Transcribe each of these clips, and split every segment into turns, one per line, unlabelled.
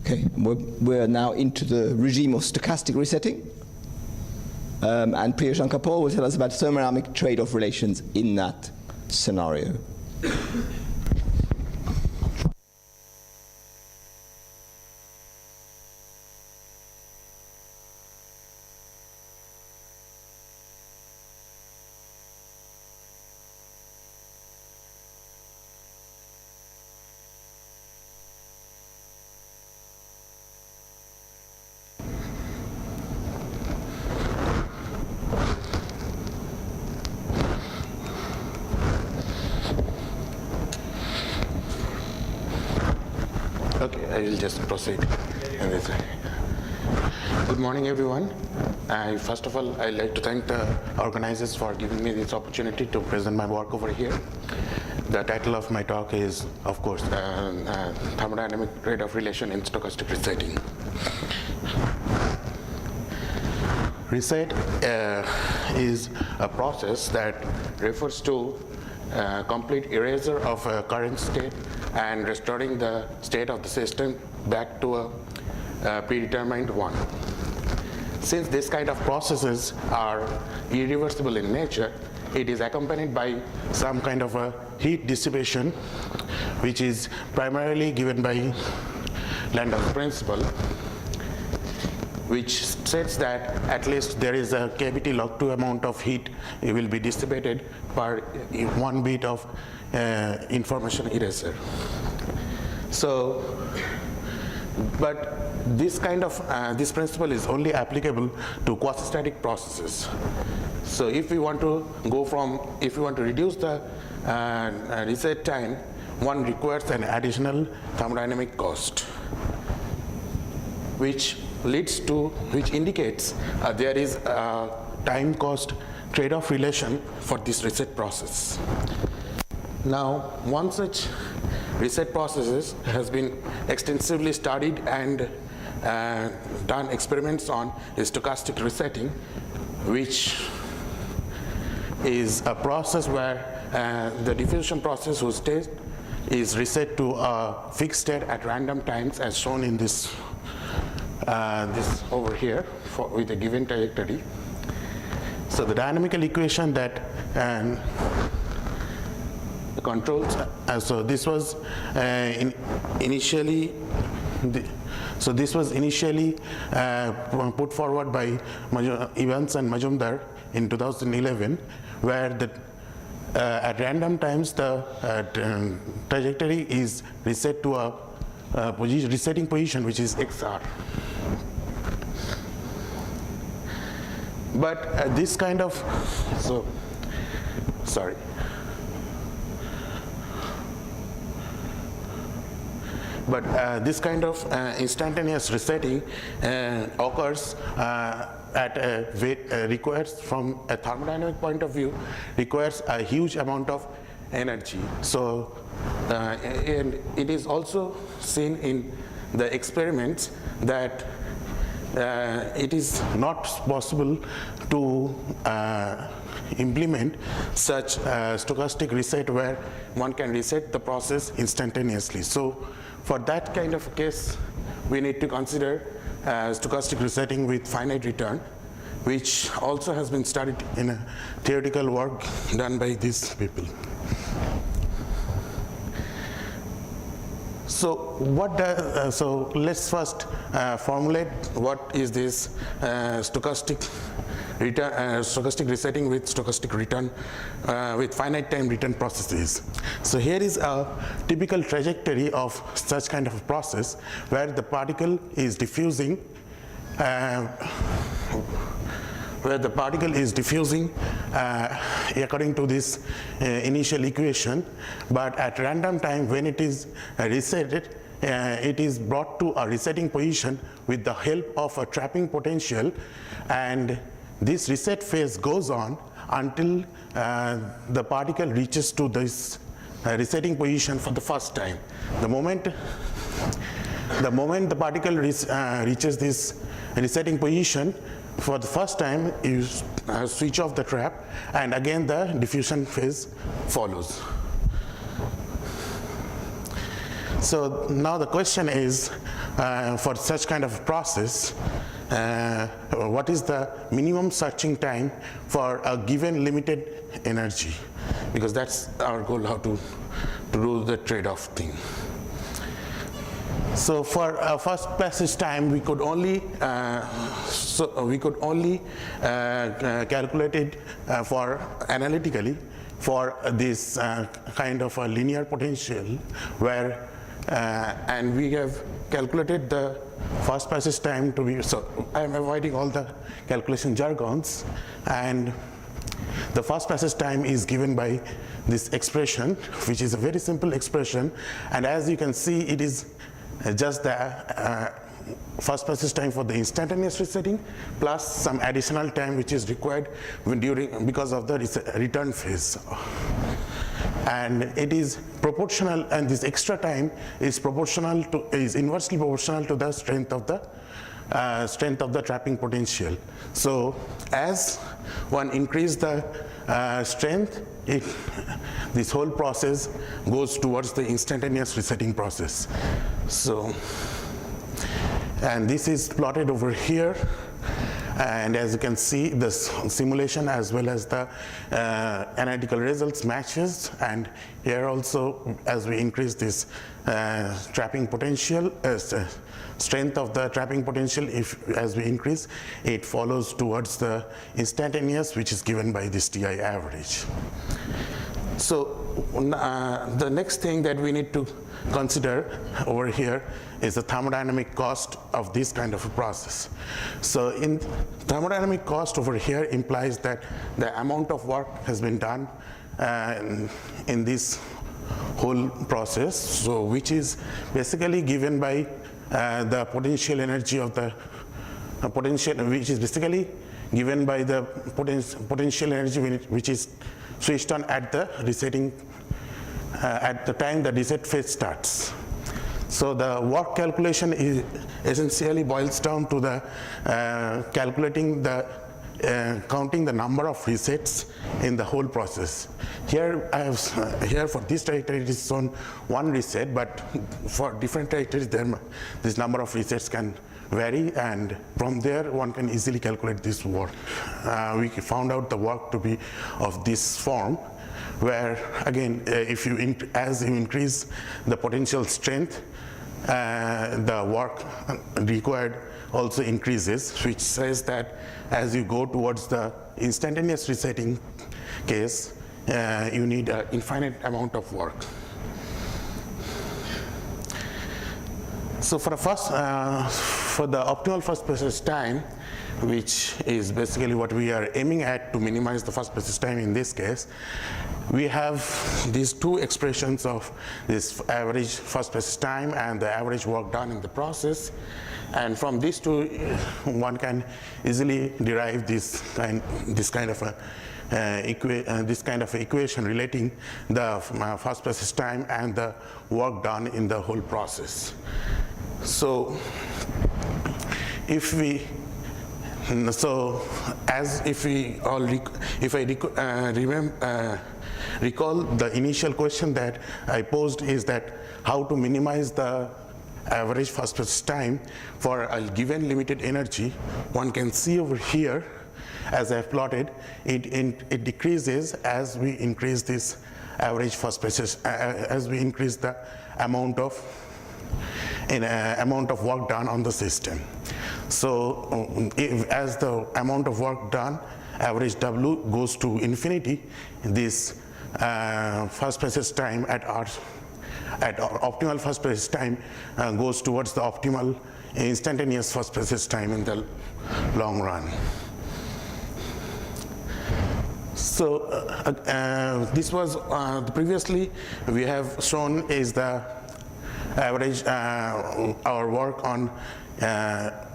Okay, we're now into the regime of stochastic resetting. And Priya Kapoor will tell us about thermodynamic trade-off relations in that scenario.
Okay, I will just proceed in this way. Good morning, everyone. First of all, I'd like to thank the organizers for giving me this opportunity to present my work over here. The title of my talk is, of course, Thermodynamic Trade-off Relation in Stochastic Resetting. Reset is a process that refers to complete erasure of a current state and restoring the state of the system back to a predetermined one. Since this kind of processes are irreversible in nature, it is accompanied by some kind of a heat dissipation, which is primarily given by Landau's principle, which states that at least there is a cavity log 2 amount of heat it will be dissipated per 1 bit of information eraser. So, but this kind of this principle is only applicable to quasi-static processes. So if we want to reduce the reset time, one requires an additional thermodynamic cost, which indicates there is a time cost trade-off relation for this reset process. Now, one such reset process has been extensively studied and done experiments on is stochastic resetting, which is a process where the diffusion process whose state is reset to a fixed state at random times, as shown in this this over here with a given trajectory. So the dynamical equation that controls, so this was initially put forward by Evans and Majumdar in 2011, where at random times the trajectory is reset to a resetting position which is XR. But this kind of, this kind of instantaneous resetting occurs requires, from a thermodynamic point of view, requires a huge amount of energy. So, and it is also seen in the experiments that it is not possible to implement such stochastic reset where one can reset the process instantaneously. So for that kind of a case, we need to consider stochastic resetting with finite return, which also has been studied in a theoretical work done by these people. So so let's first formulate what is this stochastic resetting with stochastic return with finite time return processes. So here is a typical trajectory of such kind of a process where the particle is diffusing according to this initial equation, but at random time when it is resetted, it is brought to a resetting position with the help of a trapping potential, and this reset phase goes on until the particle reaches to this resetting position for the first time. The moment the particle reaches this resetting position for the first time, you switch off the trap, and again the diffusion phase follows. So now the question is, for such kind of process, what is the minimum searching time for a given limited energy, because that's our goal, how to do the trade-off thing. So for first passage time, we could only calculate it for analytically for this kind of a linear potential, where and we have calculated the first passage time to be, so I am avoiding all the calculation jargons, and the first passage time is given by this expression, which is a very simple expression, and as you can see, it is just the first passage time for the instantaneous resetting plus some additional time which is required because of the return phase. And it is proportional, and this extra time is inversely proportional to the strength of the trapping potential. So as one increases the strength, this whole process goes towards the instantaneous resetting process. So, and this is plotted over here, and as you can see, the simulation as well as the analytical results matches, and here also, as we increase this trapping potential, strength of the trapping potential, as we increase, it follows towards the instantaneous, which is given by this TI average. So the next thing that we need to consider over here is the thermodynamic cost of this kind of a process. So in thermodynamic cost over here implies that the amount of work has been done in this whole process, so which is basically given by the potential energy of the potential, which is basically given by the potential energy which is switched on at the resetting, at the time the reset phase starts. So the work calculation is essentially boils down to the calculating the counting the number of resets in the whole process. Here I have here for this trajectory it is shown one reset, but for different trajectories this number of resets can vary, and from there one can easily calculate this work. We found out the work to be of this form, where again as you increase the potential strength, the work required also increases, which says that as you go towards the instantaneous resetting case, you need an infinite amount of work. So for the first, for the optimal first passage time, which is basically what we are aiming at to minimize the first passage time in this case, we have these two expressions of this average first passage time and the average work done in the process. And from these two, one can easily derive this kind of equation relating the first passage time and the work done in the whole process. So if we recall the initial question that I posed is that how to minimize the average first passage time for a given limited energy. One can see over here, as I've plotted, it decreases as we increase this average first passage, as we increase the amount of work done on the system. So as the amount of work done, average W goes to infinity, this first passage time at our optimal first passage time goes towards the optimal instantaneous first passage time in the long run. So this was previously we have shown is the average our work on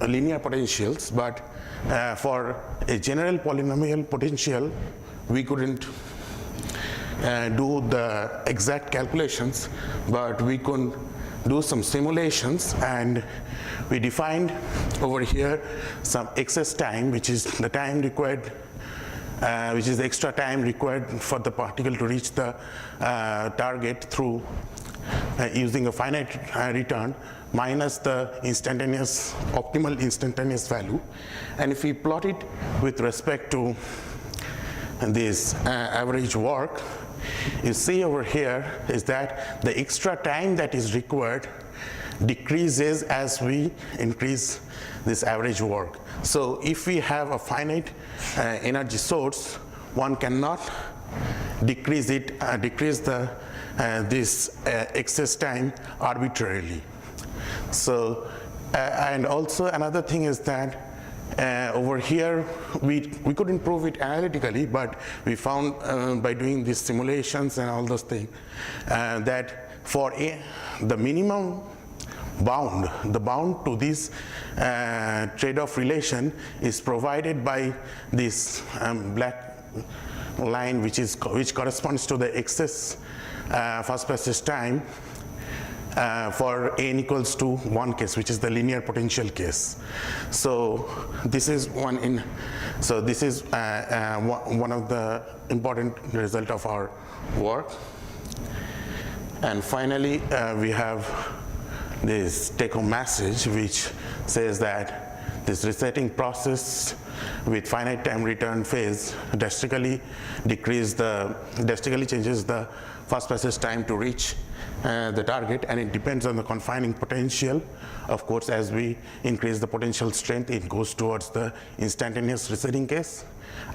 linear potentials, but for a general polynomial potential we couldn't do the exact calculations, but we could do some simulations, and we defined over here some excess time, which is the time required, which is the extra time required for the particle to reach the target through using a finite return, minus the instantaneous, optimal instantaneous value. And if we plot it with respect to this average work, you see over here is that the extra time that is required decreases as we increase this average work. So if we have a finite energy source, one cannot decrease it, this excess time arbitrarily. So, and also another thing is that over here, we couldn't prove it analytically, but we found by doing these simulations and all those things that for the minimum bound, the bound to this trade-off relation is provided by this black line, which corresponds to the excess first passage time for n equals to 1 case, which is the linear potential case. So this is one of the important result of our work. And finally, we have this take-home message, which says that this resetting process with finite time return phase drastically changes the first passage time to reach the target, and it depends on the confining potential. Of course, as we increase the potential strength, it goes towards the instantaneous resetting case.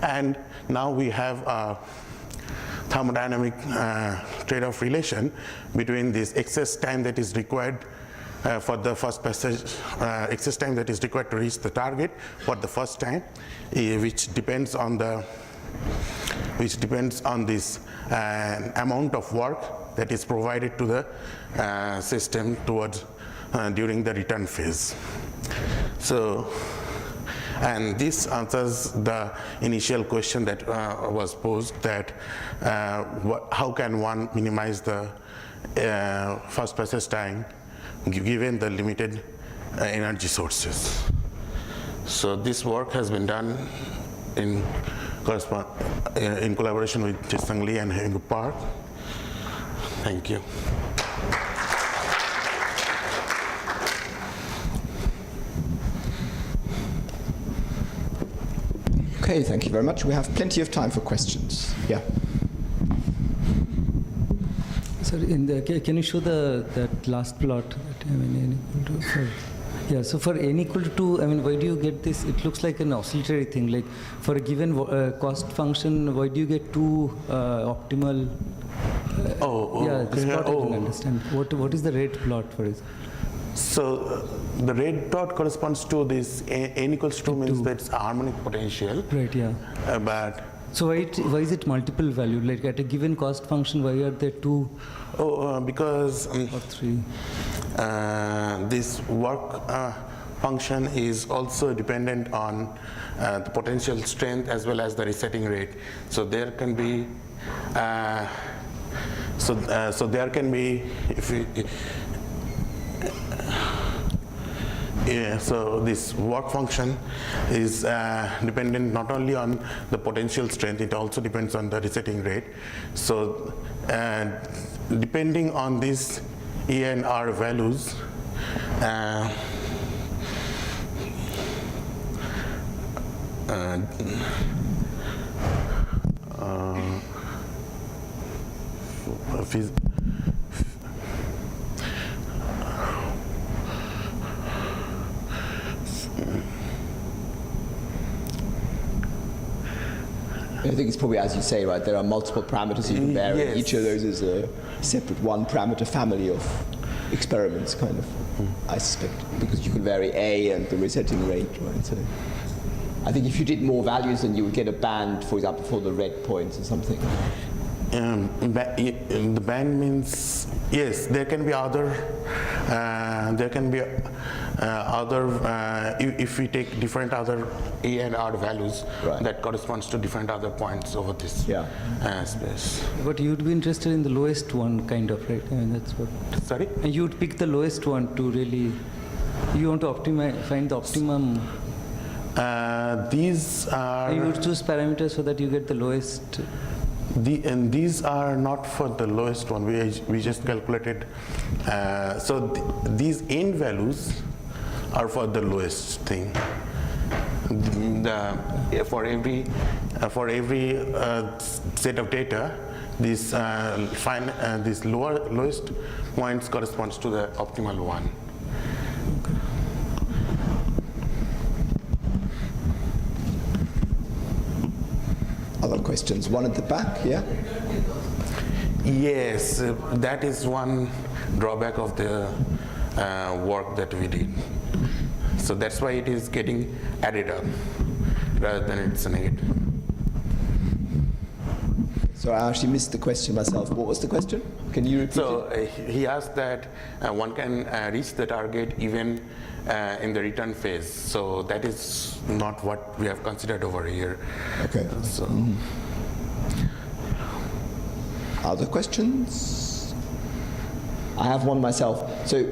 And now we have a thermodynamic trade-off relation between this excess time that is required for the first passage, excess time that is required to reach the target for the first time, which depends on this amount of work that is provided to the system towards during the return phase. So, and this answers the initial question that was posed, that how can one minimize the first passage time given the limited energy sources. So this work has been done in collaboration with Jae-Sung Lee and Heng Park. Thank you.
Okay, thank you very much. We have plenty of time for questions. Yeah.
Sorry, can you show that last plot? N equal to, yeah, so for n equal to 2, why do you get this? It looks like an oscillatory thing. Like for a given cost function, why do you get two optimal? Yeah, this plot I didn't understand. What is the red plot for it?
So the red dot corresponds to this n equals 2 means that's harmonic potential.
Right, yeah.
But
so why is it multiple value? Like at a given cost function, why are there 2?
Because
or 3.
This work function is also dependent on the potential strength as well as the resetting rate. So there can be so there can be, if we so this work function is dependent not only on the potential strength, it also depends on the resetting rate. So depending on these E and R values,
I think it's probably, as you say, right, there are multiple parameters you can vary.
Yes.
Each of those is a separate one parameter family of experiments, kind of, I suspect, because you can vary A and the resetting rate, right? So I think if you did more values, then you would get a band, for example, for the red points or something.
The band means, yes, there can be other, if we take different other A and R values,
right,
that corresponds to different other points over this space.
But you'd be interested in the lowest one, kind of, right? That's what.
Sorry?
And you'd pick the lowest one to really, you want to find the optimum.
These are.
You would choose parameters so that you get the lowest.
And these are not for the lowest one. We just calculated. These end values are for the lowest thing. For every set of data, this lowest points corresponds to the optimal one.
Other questions? One at the back, yeah?
Yes, that is one drawback of the work that we did. So that's why it is getting added up rather than it's a negative.
So I actually missed the question myself. What was the question? Can you repeat it?
So he asked that one can reach the target even in the return phase. So that is not what we have considered over here.
Okay.
So.
Other questions? I have one myself. So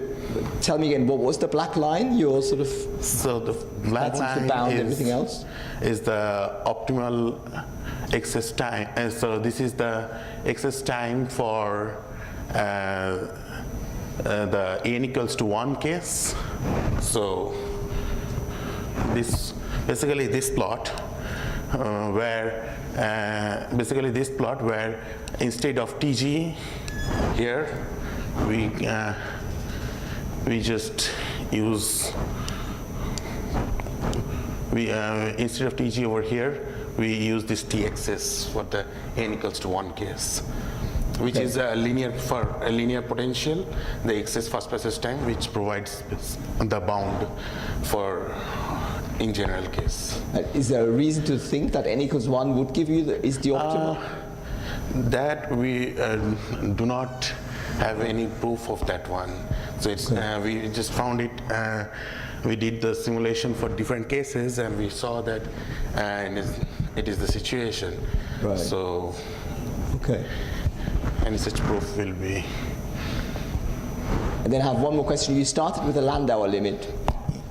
tell me again, what was the black line? Your sort of.
So the black
that's
line
the bound,
is,
everything else?
Is the optimal excess time. And so this is the excess time for the n equals to 1 case. So this basically this plot where instead of TG here we just use instead of TG over here we use this TXS for the n equals to 1 case, which is a linear potential, the excess first passage time, which provides the bound for in general case.
Is there a reason to think that n equals 1 would give you is the optimal?
That we do not have any proof of that one. So it's we just found it. We did the simulation for different cases, and we saw that it is the situation.
Right.
So,
okay.
Any such proof will be.
And then I have one more question. You started with a Landauer limit.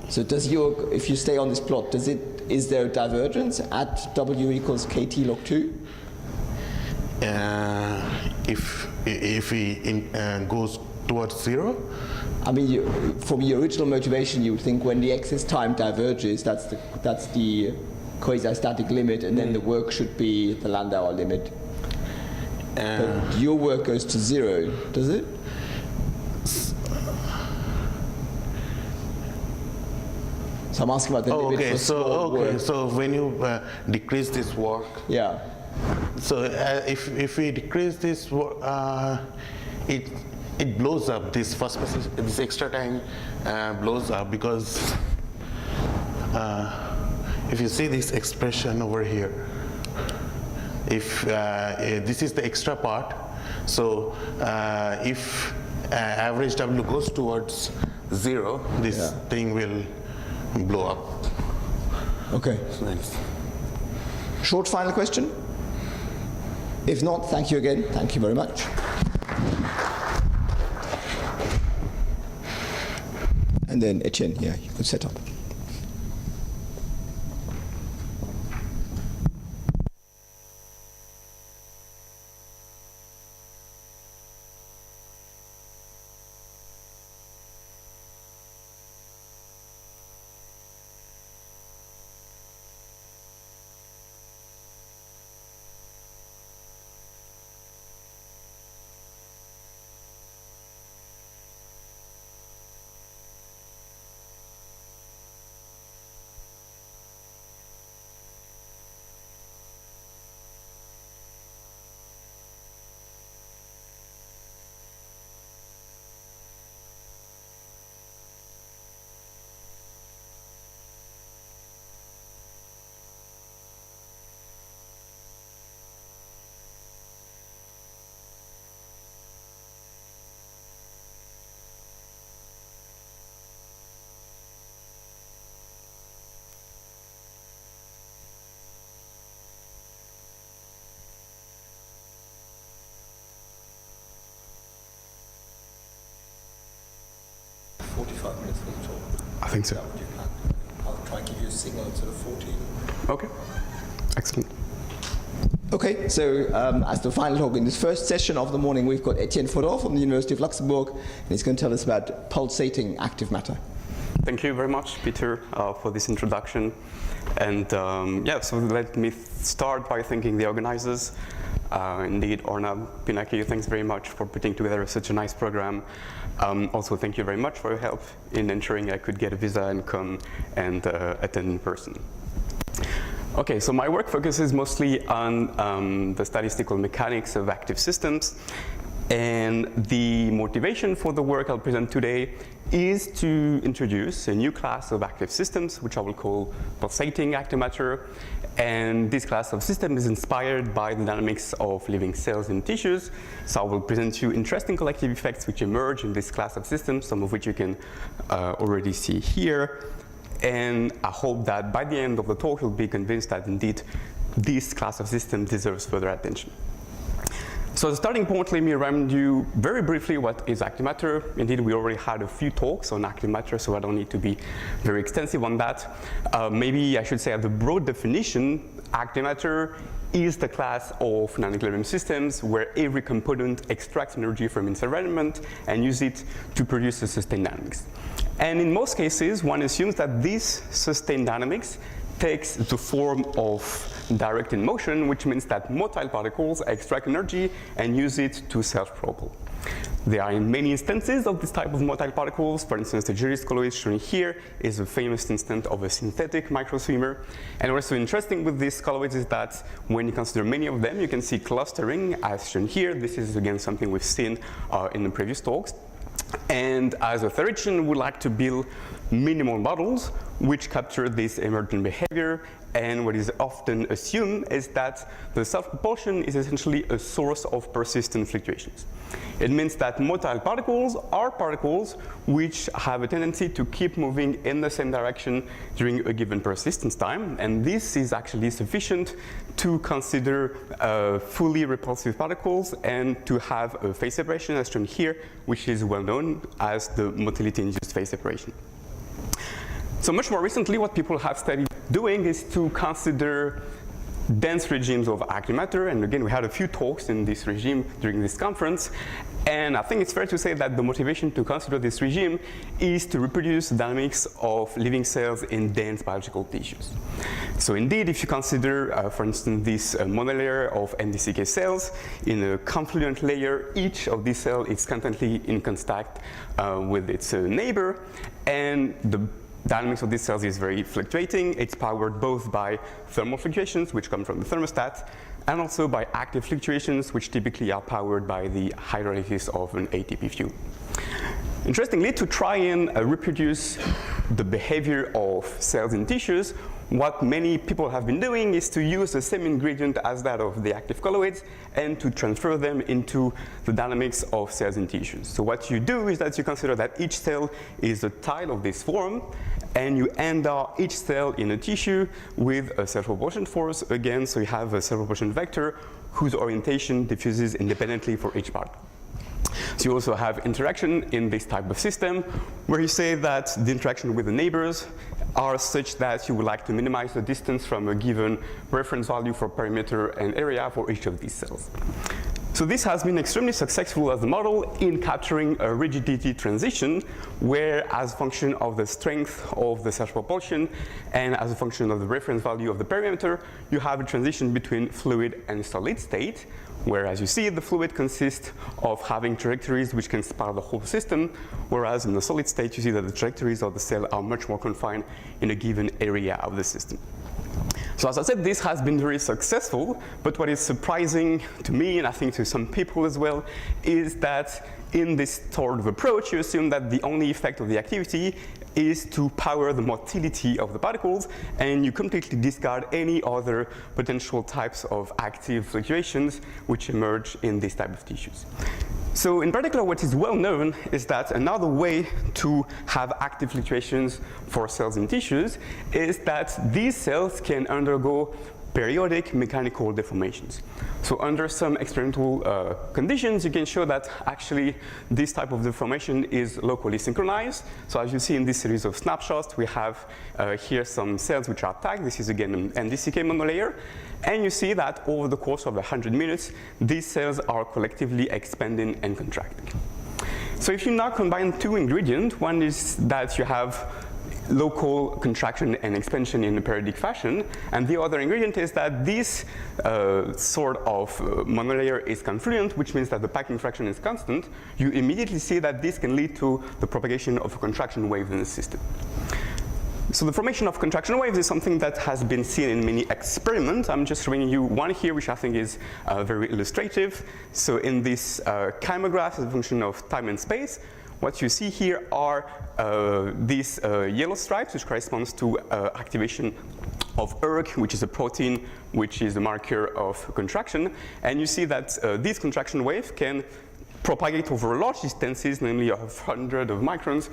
So if you stay on this plot, is there a divergence at W equals KT log 2?
If he goes towards 0?
I mean, from your original motivation, you would think when the excess time diverges, that's the quasi-static limit, and then the work should be the Landauer limit. But your work goes to 0, does it? So I'm asking about the limit for small work.
So when you decrease this work,
yeah.
So if we decrease this work, it blows up. This first passage, this extra time blows up because if you see this expression over here, if this is the extra part, so if average W goes towards 0, this thing will blow up.
Okay.
So nice.
Short final question? If not, thank you again. Thank you very much. And then Etienne, yeah, you could set up.
I think so.
I'll try and give you a signal at sort of 14.
Okay. Excellent.
Okay, so as the final talk in this first session of the morning, we've got Etienne Fodor from the University of Luxembourg, and he's going to tell us about pulsating active matter.
Thank you very much, Peter, for this introduction. And yeah, so let me start by thanking the organizers. Indeed, Orna, Pinaki, thanks very much for putting together such a nice program. Also, thank you very much for your help in ensuring I could get a visa and come and attend in person. Okay, so my work focuses mostly on the statistical mechanics of active systems. And the motivation for the work I'll present today is to introduce a new class of active systems, which I will call pulsating active matter. And this class of system is inspired by the dynamics of living cells and tissues. So I will present you interesting collective effects which emerge in this class of systems, some of which you can already see here. And I hope that by the end of the talk, you'll be convinced that indeed this class of system deserves further attention. So as a starting point, let me remind you very briefly what is active matter. Indeed, we already had a few talks on active matter, so I don't need to be very extensive on that. Maybe I should say, as a broad definition, active matter is the class of non-equilibrium systems where every component extracts energy from its environment and uses it to produce a sustained dynamics. And in most cases, one assumes that this sustained dynamics takes the form of directed motion, which means that motile particles extract energy and use it to self-propel. There are many instances of this type of motile particles. For instance, the Juris colloid shown here is a famous instance of a synthetic microswimmer. And what's so interesting with these colloids is that when you consider many of them, you can see clustering as shown here. This is again something we've seen in the previous talks. And as a theoretician, we like to build minimal models which capture this emergent behavior. And what is often assumed is that the self-propulsion is essentially a source of persistent fluctuations. It means that motile particles are particles which have a tendency to keep moving in the same direction during a given persistence time. And this is actually sufficient to consider fully repulsive particles and to have a phase separation as shown here, which is well known as the motility-induced phase separation. So much more recently, what people have started doing is to consider dense regimes of active matter. And again, we had a few talks in this regime during this conference. And I think it's fair to say that the motivation to consider this regime is to reproduce the dynamics of living cells in dense biological tissues. So indeed, if you consider, for instance, this monolayer of NDCK cells in a confluent layer, each of these cells is constantly in contact with its neighbor. And the dynamics of these cells is very fluctuating. It's powered both by thermal fluctuations, which come from the thermostat, and also by active fluctuations, which typically are powered by the hydrolysis of an ATP fuel. Interestingly, to try and reproduce the behavior of cells in tissues, what many people have been doing is to use the same ingredient as that of the active colloids and to transfer them into the dynamics of cells in tissues. So what you do is that you consider that each cell is a tile of this form, and you endow each cell in a tissue with a self-propulsion force again, so you have a self-propulsion vector whose orientation diffuses independently for each particle. So you also have interaction in this type of system where you say that the interaction with the neighbors are such that you would like to minimize the distance from a given reference value for perimeter and area for each of these cells. So this has been extremely successful as a model in capturing a rigidity transition where, as a function of the strength of the self-propulsion and as a function of the reference value of the perimeter, you have a transition between fluid and solid state, where, as you see, the fluid consists of having trajectories which can span the whole system, whereas in the solid state, you see that the trajectories of the cell are much more confined in a given area of the system. So as I said, this has been very successful, but what is surprising to me, and I think to some people as well, is that in this sort of approach, you assume that the only effect of the activity is to power the motility of the particles, and you completely discard any other potential types of active fluctuations which emerge in this type of tissues. So in particular, what is well known is that another way to have active fluctuations for cells in tissues is that these cells can undergo periodic mechanical deformations. So under some experimental conditions, you can show that actually this type of deformation is locally synchronized. So as you see in this series of snapshots, we have here some cells which are tagged. This is again an NDCK monolayer. And you see that over the course of 100 minutes, these cells are collectively expanding and contracting. So if you now combine two ingredients, one is that you have local contraction and expansion in a periodic fashion, and the other ingredient is that this sort of monolayer is confluent, which means that the packing fraction is constant. You immediately see that this can lead to the propagation of a contraction wave in the system. So the formation of contraction waves is something that has been seen in many experiments. I'm just showing you one here, which I think is very illustrative. So in this chymograph as a function of time and space, what you see here are these yellow stripes, which corresponds to activation of ERK, which is a protein, which is a marker of contraction. And you see that this contraction wave can propagate over large distances, namely 100 of microns,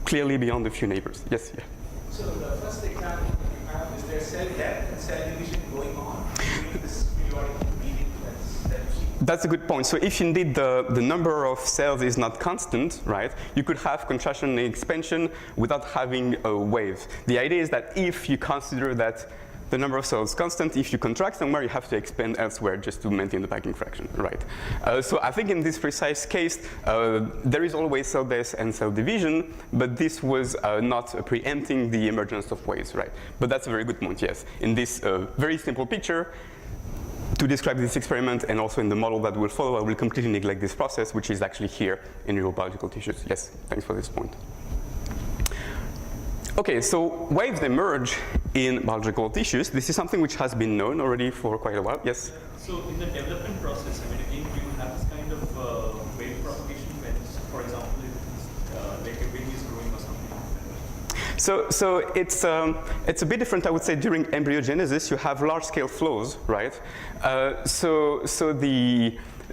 clearly beyond a few neighbors. Yes, yeah.
So the first example you have is there cell death and cell division going on during this periodic meeting that you see?
That's a good point. So if indeed the number of cells is not constant, right, you could have contraction and expansion without having a wave. The idea is that if you consider that the number of cells constant, if you contract somewhere, you have to expand elsewhere just to maintain the packing fraction, right? So I think in this precise case, there is always cell death and cell division, but this was not preempting the emergence of waves, right? But that's a very good point, yes. In this very simple picture, to describe this experiment and also in the model that will follow, I will completely neglect this process, which is actually here in real biological tissues. Yes, thanks for this point. Okay, so waves emerge in biological tissues. This is something which has been known already for quite a while. Yes?
So in the development process, I mean, again, do you have this kind of wave propagation when, for example, if like a baby is growing or something like that?
So it's a bit different, I would say. During embryogenesis, you have large-scale flows, right?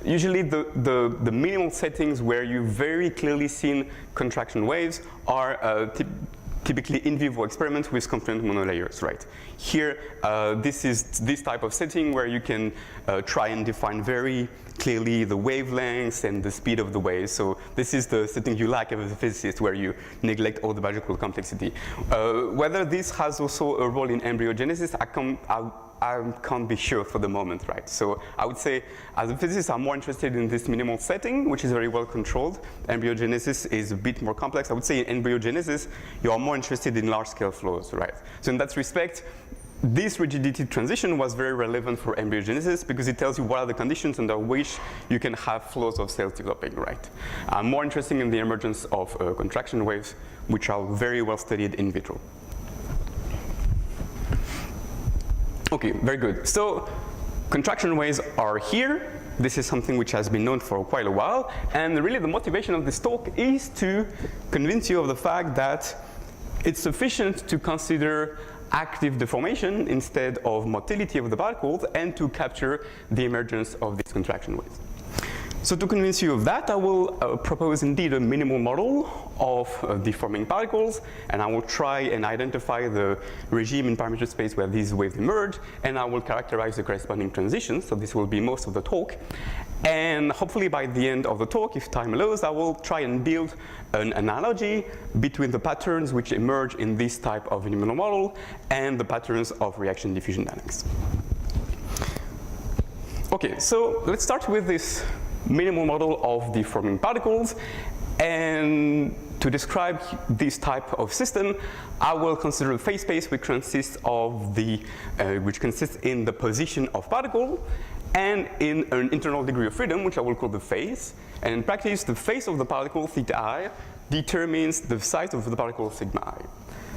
Usually the minimal settings where you very clearly seen contraction waves are typically in vivo experiments with confluent monolayers, right? Here, this is this type of setting where you can try and define very clearly the wavelengths and the speed of the waves. So this is the setting you like as a physicist, where you neglect all the biological complexity. Whether this has also a role in embryogenesis, I can't be sure for the moment, right? So I would say, as a physicist, I'm more interested in this minimal setting, which is very well controlled. Embryogenesis is a bit more complex. I would say in embryogenesis, you are more interested in large-scale flows, right? So in that respect, this rigidity transition was very relevant for embryogenesis because it tells you what are the conditions under which you can have flows of cells developing, right? I'm more interested in the emergence of contraction waves, which are very well studied in vitro. Okay, very good. So contraction waves are here. This is something which has been known for quite a while. And really the motivation of this talk is to convince you of the fact that it's sufficient to consider active deformation instead of motility of the particles and to capture the emergence of these contraction waves. So to convince you of that, I will propose indeed a minimal model of deforming particles, and I will try and identify the regime in parameter space where these waves emerge, and I will characterize the corresponding transitions. So this will be most of the talk. And hopefully by the end of the talk, if time allows, I will try and build an analogy between the patterns which emerge in this type of minimal model and the patterns of reaction diffusion dynamics. Okay, so let's start with this minimal model of deforming particles, and to describe this type of system, I will consider the phase space, which consists in the position of particle and in an internal degree of freedom, which I will call the phase. And in practice, the phase of the particle theta I determines the size of the particle sigma I.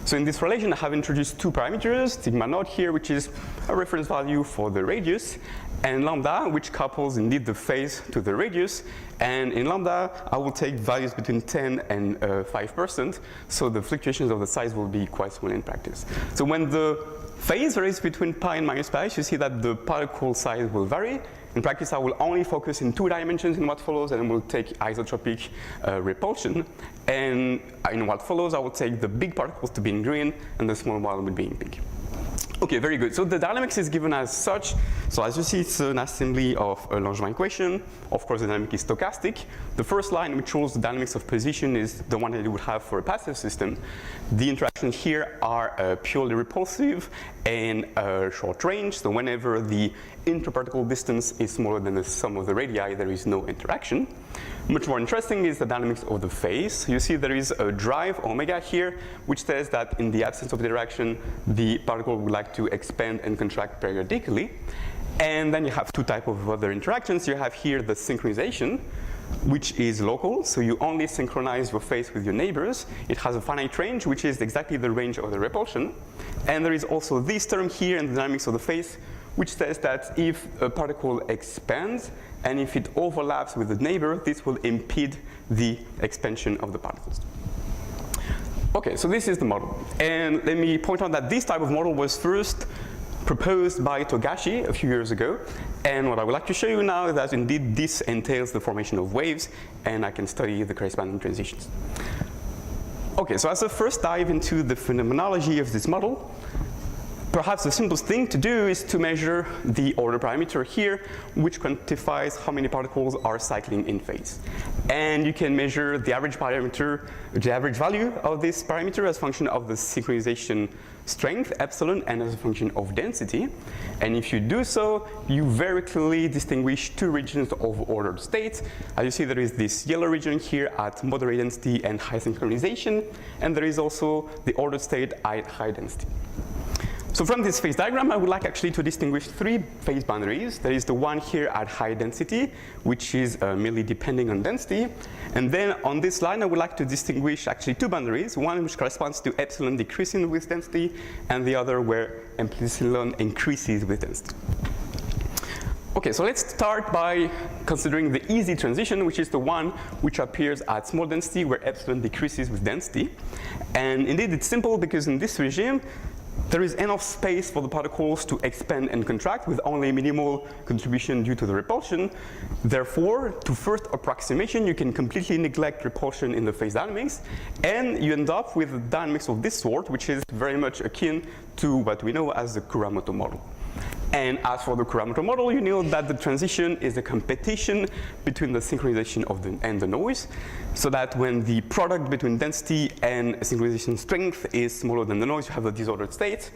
So in this relation, I have introduced two parameters, sigma naught here, which is a reference value for the radius, and lambda, which couples indeed the phase to the radius. And in lambda, I will take values between 10 and 5%, so the fluctuations of the size will be quite small in practice. So when the phase varies between pi and minus pi, you see that the particle size will vary. In practice, I will only focus in 2 dimensions in what follows, and will take isotropic repulsion. And in what follows, I will take the big particles to be in green, and the small one will be in pink. Okay, very good. So the dynamics is given as such. So as you see, it's an assembly of a Langevin equation. Of course, the dynamic is stochastic. The first line, which shows the dynamics of position, is the one that you would have for a passive system. The interactions here are purely repulsive and short range. So whenever the interparticle distance is smaller than the sum of the radii, there is no interaction. Much more interesting is the dynamics of the phase. You see there is a drive omega here, which says that in the absence of the interaction, the particle would like to expand and contract periodically. And then you have two types of other interactions. You have here the synchronization, which is local, so you only synchronize your phase with your neighbors. It has a finite range, which is exactly the range of the repulsion. And there is also this term here in the dynamics of the phase, which says that if a particle expands and if it overlaps with the neighbor, this will impede the expansion of the particles. Okay, so this is the model. And let me point out that this type of model was first proposed by Togashi a few years ago. And what I would like to show you now is that indeed this entails the formation of waves, and I can study the corresponding transitions. Okay, so as a first dive into the phenomenology of this model, perhaps the simplest thing to do is to measure the order parameter here, which quantifies how many particles are cycling in phase. And you can measure the average parameter, the average value of this parameter as a function of the synchronization strength, epsilon, and as a function of density. And if you do so, you very clearly distinguish two regions of ordered states. As you see, there is this yellow region here at moderate density and high synchronization, and there is also the ordered state at high density. So from this phase diagram, I would like actually to distinguish three phase boundaries. There is the one here at high density, which is merely depending on density. And then on this line, I would like to distinguish actually two boundaries, one which corresponds to epsilon decreasing with density, and the other where epsilon increases with density. Okay, so let's start by considering the easy transition, which is the one which appears at small density where epsilon decreases with density. And indeed, it's simple because in this regime, there is enough space for the particles to expand and contract with only minimal contribution due to the repulsion. Therefore, to first approximation, you can completely neglect repulsion in the phase dynamics, and you end up with dynamics of this sort, which is very much akin to what we know as the Kuramoto model. And as for the Kuramoto model, you know that the transition is a competition between the synchronization of and the noise, so that when the product between density and synchronization strength is smaller than the noise, you have a disordered state,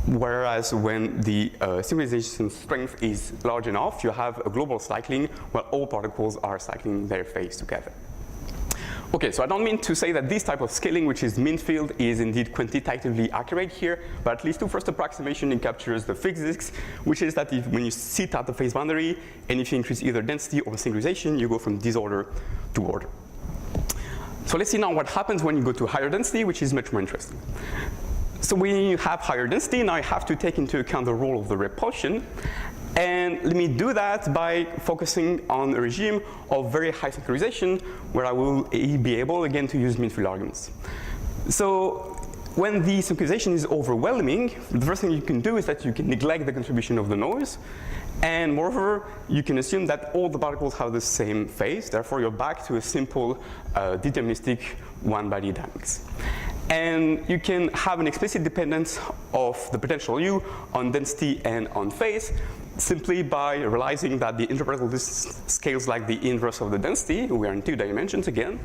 whereas when the synchronization strength is large enough, you have a global cycling where all particles are cycling their phase together. Okay, so I don't mean to say that this type of scaling, which is mean field, is indeed quantitatively accurate here, but at least to first approximation, it captures the physics, which is that when you sit at the phase boundary, and if you increase either density or synchronization, you go from disorder to order. So let's see now what happens when you go to higher density, which is much more interesting. So when you have higher density, now you have to take into account the role of the repulsion. And let me do that by focusing on a regime of very high synchronization, where I will be able, again, to use mean field arguments. So when the synchronization is overwhelming, the first thing you can do is that you can neglect the contribution of the noise. And moreover, you can assume that all the particles have the same phase. Therefore, you're back to a simple deterministic one-body dynamics. And you can have an explicit dependence of the potential U on density and on phase, simply by realizing that the interparticle distance scales like the inverse of the density. We are in 2 dimensions again.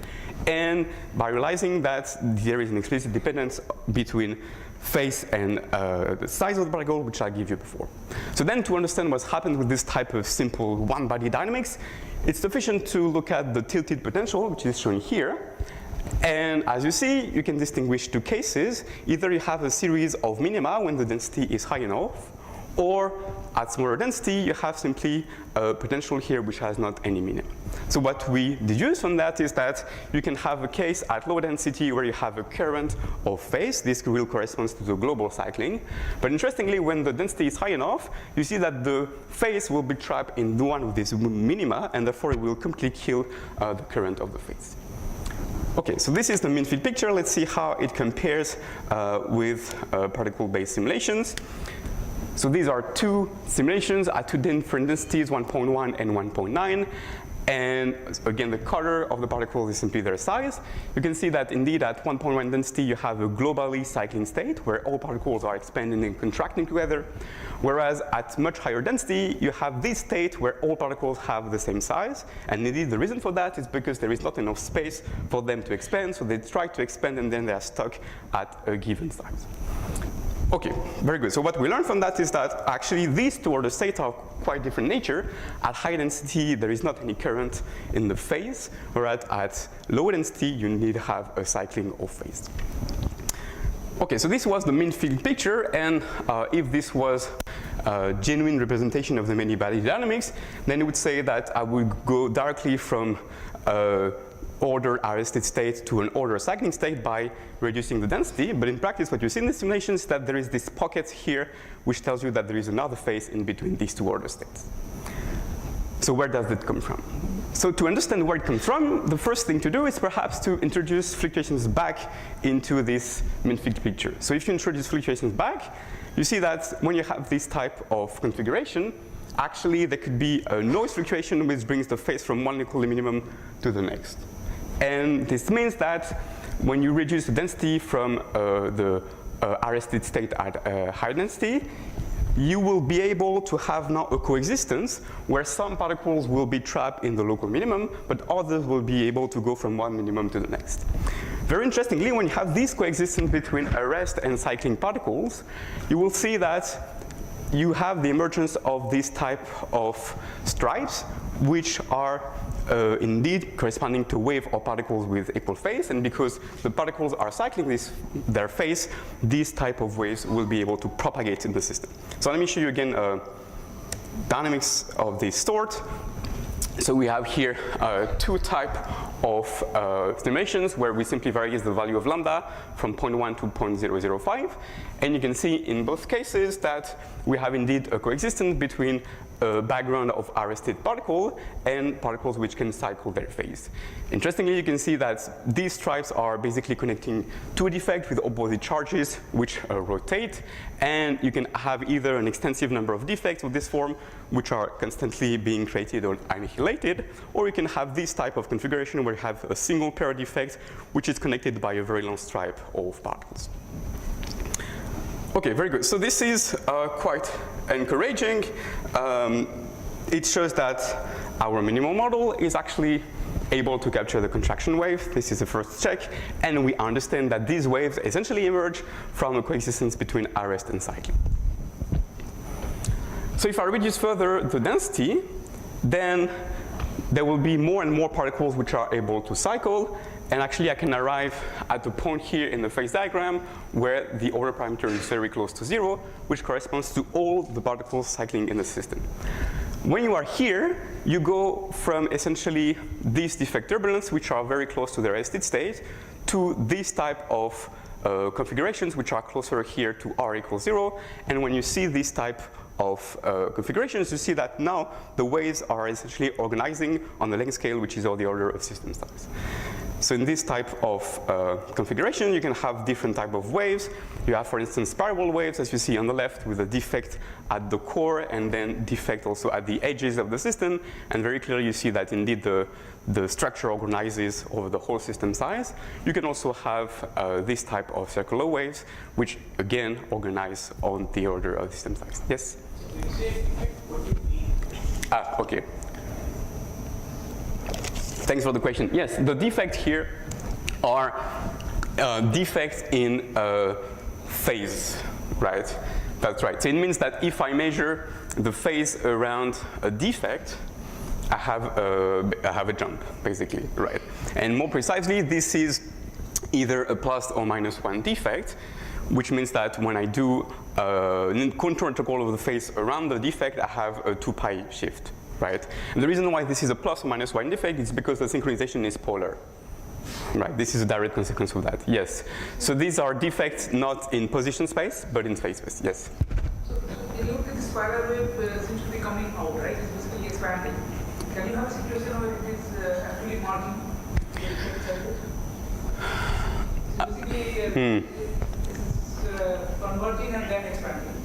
And by realizing that there is an explicit dependence between phase and the size of the particle, which I gave you before. So then to understand what's happened with this type of simple one-body dynamics, it's sufficient to look at the tilted potential, which is shown here. And as you see, you can distinguish two cases. Either you have a series of minima when the density is high enough, or at smaller density, you have simply a potential here which has not any minima. So what we deduce from that is that you can have a case at low density where you have a current of phase. This will correspond to the global cycling. But interestingly, when the density is high enough, you see that the phase will be trapped in one of these minima, and therefore it will completely kill the current of the phase. Okay, so this is the mean field picture. Let's see how it compares with particle-based simulations. So these are two simulations at two different densities, 1.1 and 1.9. And again, the color of the particles is simply their size. You can see that indeed at 1.1 density, you have a globally cycling state where all particles are expanding and contracting together. Whereas at much higher density, you have this state where all particles have the same size. And indeed, the reason for that is because there is not enough space for them to expand. So they try to expand and then they are stuck at a given size. Okay, very good. So what we learned from that is that actually these two order states are quite different nature. At high density, there is not any current in the phase, whereas at low density, you need to have a cycling of phase. Okay, so this was the mean field picture, and if this was a genuine representation of the many-body dynamics, then it would say that I would go directly from ordered arrested state to an ordered cycling state by reducing the density. But in practice, what you see in the simulation is that there is this pocket here, which tells you that there is another phase in between these two ordered states. So where does it come from? So to understand where it comes from, the first thing to do is perhaps to introduce fluctuations back into this mean field picture. So if you introduce fluctuations back, you see that when you have this type of configuration, actually there could be a noise fluctuation which brings the phase from one equal minimum to the next. And this means that when you reduce the density from the arrested state at high density, you will be able to have now a coexistence where some particles will be trapped in the local minimum, but others will be able to go from one minimum to the next. Very interestingly, when you have this coexistence between arrest and cycling particles, you will see that you have the emergence of this type of stripes, which are indeed corresponding to wave or particles with equal phase, and because the particles are cycling their phase, these type of waves will be able to propagate in the system. So let me show you again dynamics of this sort. So we have here two types of estimations where we simply vary the value of lambda from 0.1 to 0.005. And you can see in both cases that we have indeed a coexistence between a background of arrested particle and particles which can cycle their phase. Interestingly, you can see that these stripes are basically connecting to a defect with opposite charges which rotate, and you can have either an extensive number of defects of this form which are constantly being created or annihilated, or you can have this type of configuration where you have a single pair defect which is connected by a very long stripe of particles. Okay, very good. So this is quite encouraging. It shows that our minimal model is actually able to capture the contraction wave. This is the first check. And we understand that these waves essentially emerge from a coexistence between arrest and cycling. So if I reduce further the density, then there will be more and more particles which are able to cycle. And actually, I can arrive at the point here in the phase diagram where the order parameter is very close to 0, which corresponds to all the particles cycling in the system. When you are here, you go from essentially these defect turbulence, which are very close to the arrested state, to this type of configurations, which are closer here to r equals 0. And when you see this type of configurations, you see that now the waves are essentially organizing on the length scale, which is of the order of system size. So in this type of configuration, you can have different type of waves. You have, for instance, spiral waves, as you see on the left, with a defect at the core and then defect also at the edges of the system. And very clearly, you see that indeed the structure organizes over the whole system size. You can also have this type of circular waves, which again organize on the order of system size. Yes?
So you say what do you mean?
Okay. Thanks for the question. Yes, the defect here are defects in phase, right? That's right. So it means that if I measure the phase around a defect, I have a jump, basically, right? And more precisely, this is either a plus or minus 1 defect, which means that when I do contour integral of the phase around the defect, I have a 2 pi shift. Right? And the reason why this is a plus or minus 1 defect is because the synchronization is polar. Right? This is a direct consequence of that. Yes. So these are defects not in position space, but in phase space. Yes.
So you look at the spiral wave seems to be coming out, right? It's basically expanding. Can you have a situation where it is actually marking? So basically, it's converging and then expanding.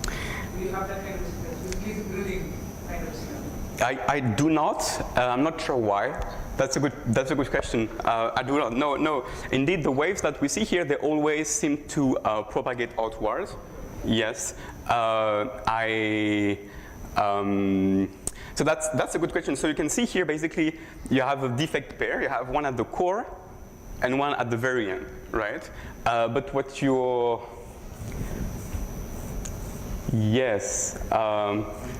Do you have that kind of situation? Basically, it's breathing kind of scenario.
I do not. I'm not sure why. That's a good question. I do not. No. Indeed, the waves that we see here, they always seem to propagate outwards. Yes. So that's a good question. So you can see here, basically, you have a defect pair. You have one at the core and one at the very end, right? But what you're... Yes.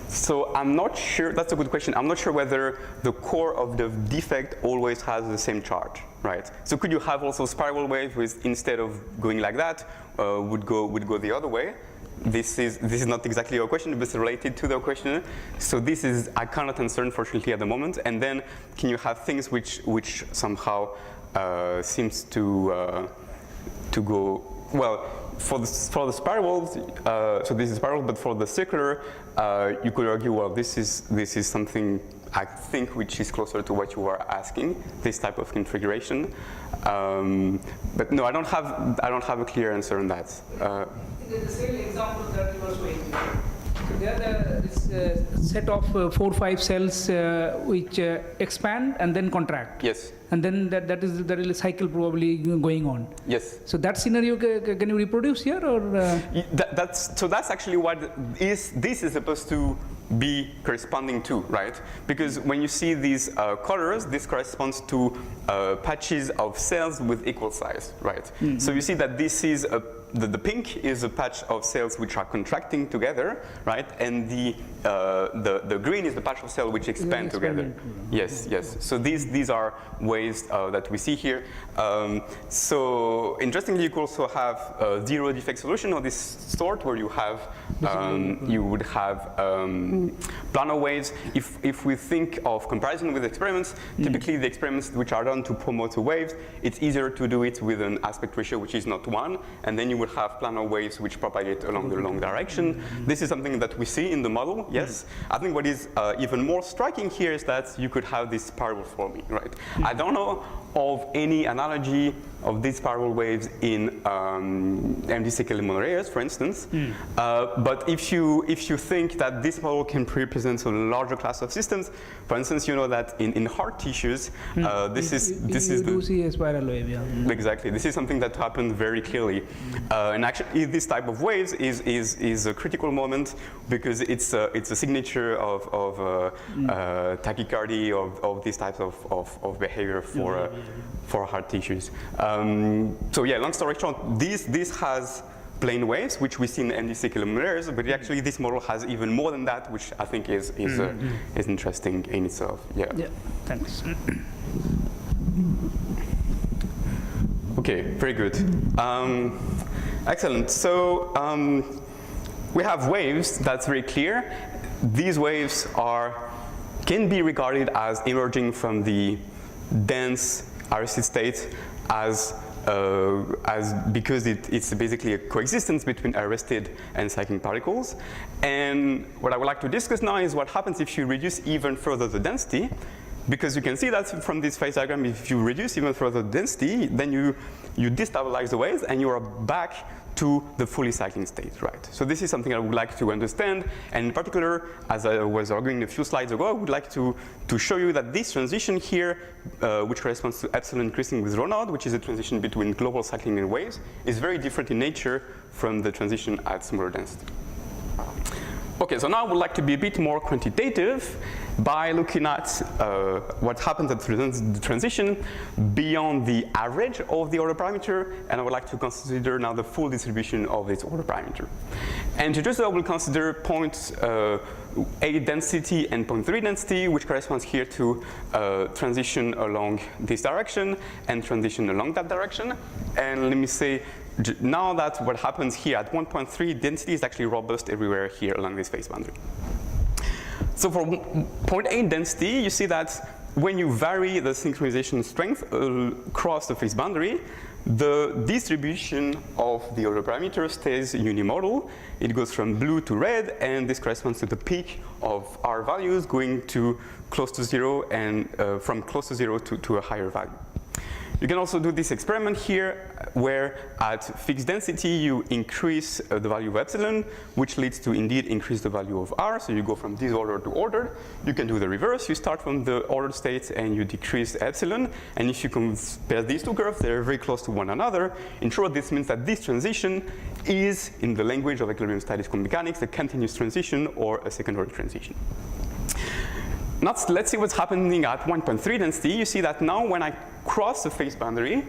So I'm not sure, that's a good question. I'm not sure whether the core of the defect always has the same charge, right? So could you have also spiral waves with, instead of going like that, would go the other way? This is not exactly your question, but it's related to the question. So this is, I cannot answer unfortunately at the moment. And then can you have things which somehow seems to go, well, for the spirals, so this is spiral, but for the circular, you could argue, well, this is something I think which is closer to what you are asking, this type of configuration. But no, I don't have a clear answer on that.
The same example that you were showing. So there this set of 4-5 cells which expand and then contract.
Yes.
And then there is a cycle probably going on.
Yes.
So that scenario, can you reproduce here, or?
That's actually what this is supposed to be corresponding to, right? Because when you see these colors, this corresponds to patches of cells with equal size, right? Mm-hmm. So you see that this is the pink is a patch of cells which are contracting together, right? And the green is the patch of cells which expand together. Yes. So these are ways that we see here. So interestingly, you could also have a zero defect solution of this sort, where you have you would have planar waves. If we think of comparison with experiments, typically the experiments which are done to promote the waves, it's easier to do it with an aspect ratio which is not 1, and then you will have planar waves which propagate along the long direction. This is something that we see in the model, yes. I think what is even more striking here is that you could have this spiral forming, right? I don't know of any analogy of these spiral waves in empty cycle monolayers, for instance. But if you think that this model can represent a larger class of systems, for instance, you know that in heart tissues, this is
do see a spiral wave, yeah.
Exactly. This is something that happened very clearly. And actually, this type of waves is a critical moment, because it's a signature of tachycardy, of these types of behavior for heart tissues. So yeah, long story short, this has plane waves, which we see in NDC kilometers, but actually this model has even more than that, which I think is interesting in itself. Yeah.
Yeah. Thanks.
Okay, very good. Excellent. So we have waves. That's very clear. These waves can be regarded as emerging from the dense Aristide state because it's basically a coexistence between arrested and cycling particles. And what I would like to discuss now is what happens if you reduce even further the density, because you can see that from this phase diagram, if you reduce even further the density, then you destabilize the waves and you are back to the fully cycling state, right? So this is something I would like to understand, and in particular, as I was arguing a few slides ago, I would like to show you that this transition here, which corresponds to epsilon increasing with rho naught, which is a transition between global cycling and waves, is very different in nature from the transition at smaller density. Okay, so now I would like to be a bit more quantitative by looking at what happens at the transition beyond the average of the order parameter, and I would like to consider now the full distribution of this order parameter. And to do so, I will consider points A density and point 3 density, which corresponds here to transition along this direction and transition along that direction. And let me say, now that what happens here at 1.3, density is actually robust everywhere here along this phase boundary. So for point A density, you see that when you vary the synchronization strength across the phase boundary, the distribution of the order parameter stays unimodal. It goes from blue to red, and this corresponds to the peak of R values going to close to 0, and from close to 0 to a higher value. You can also do this experiment here where at fixed density you increase the value of epsilon, which leads to indeed increase the value of R. So you go from disordered to ordered. You can do the reverse. You start from the ordered state and you decrease epsilon. And if you compare these two curves, they're very close to one another. In short, this means that this transition is, in the language of equilibrium statistical mechanics, a continuous transition or a second-order transition. Now let's see what's happening at 1.3 density. You see that now when I cross the phase boundary,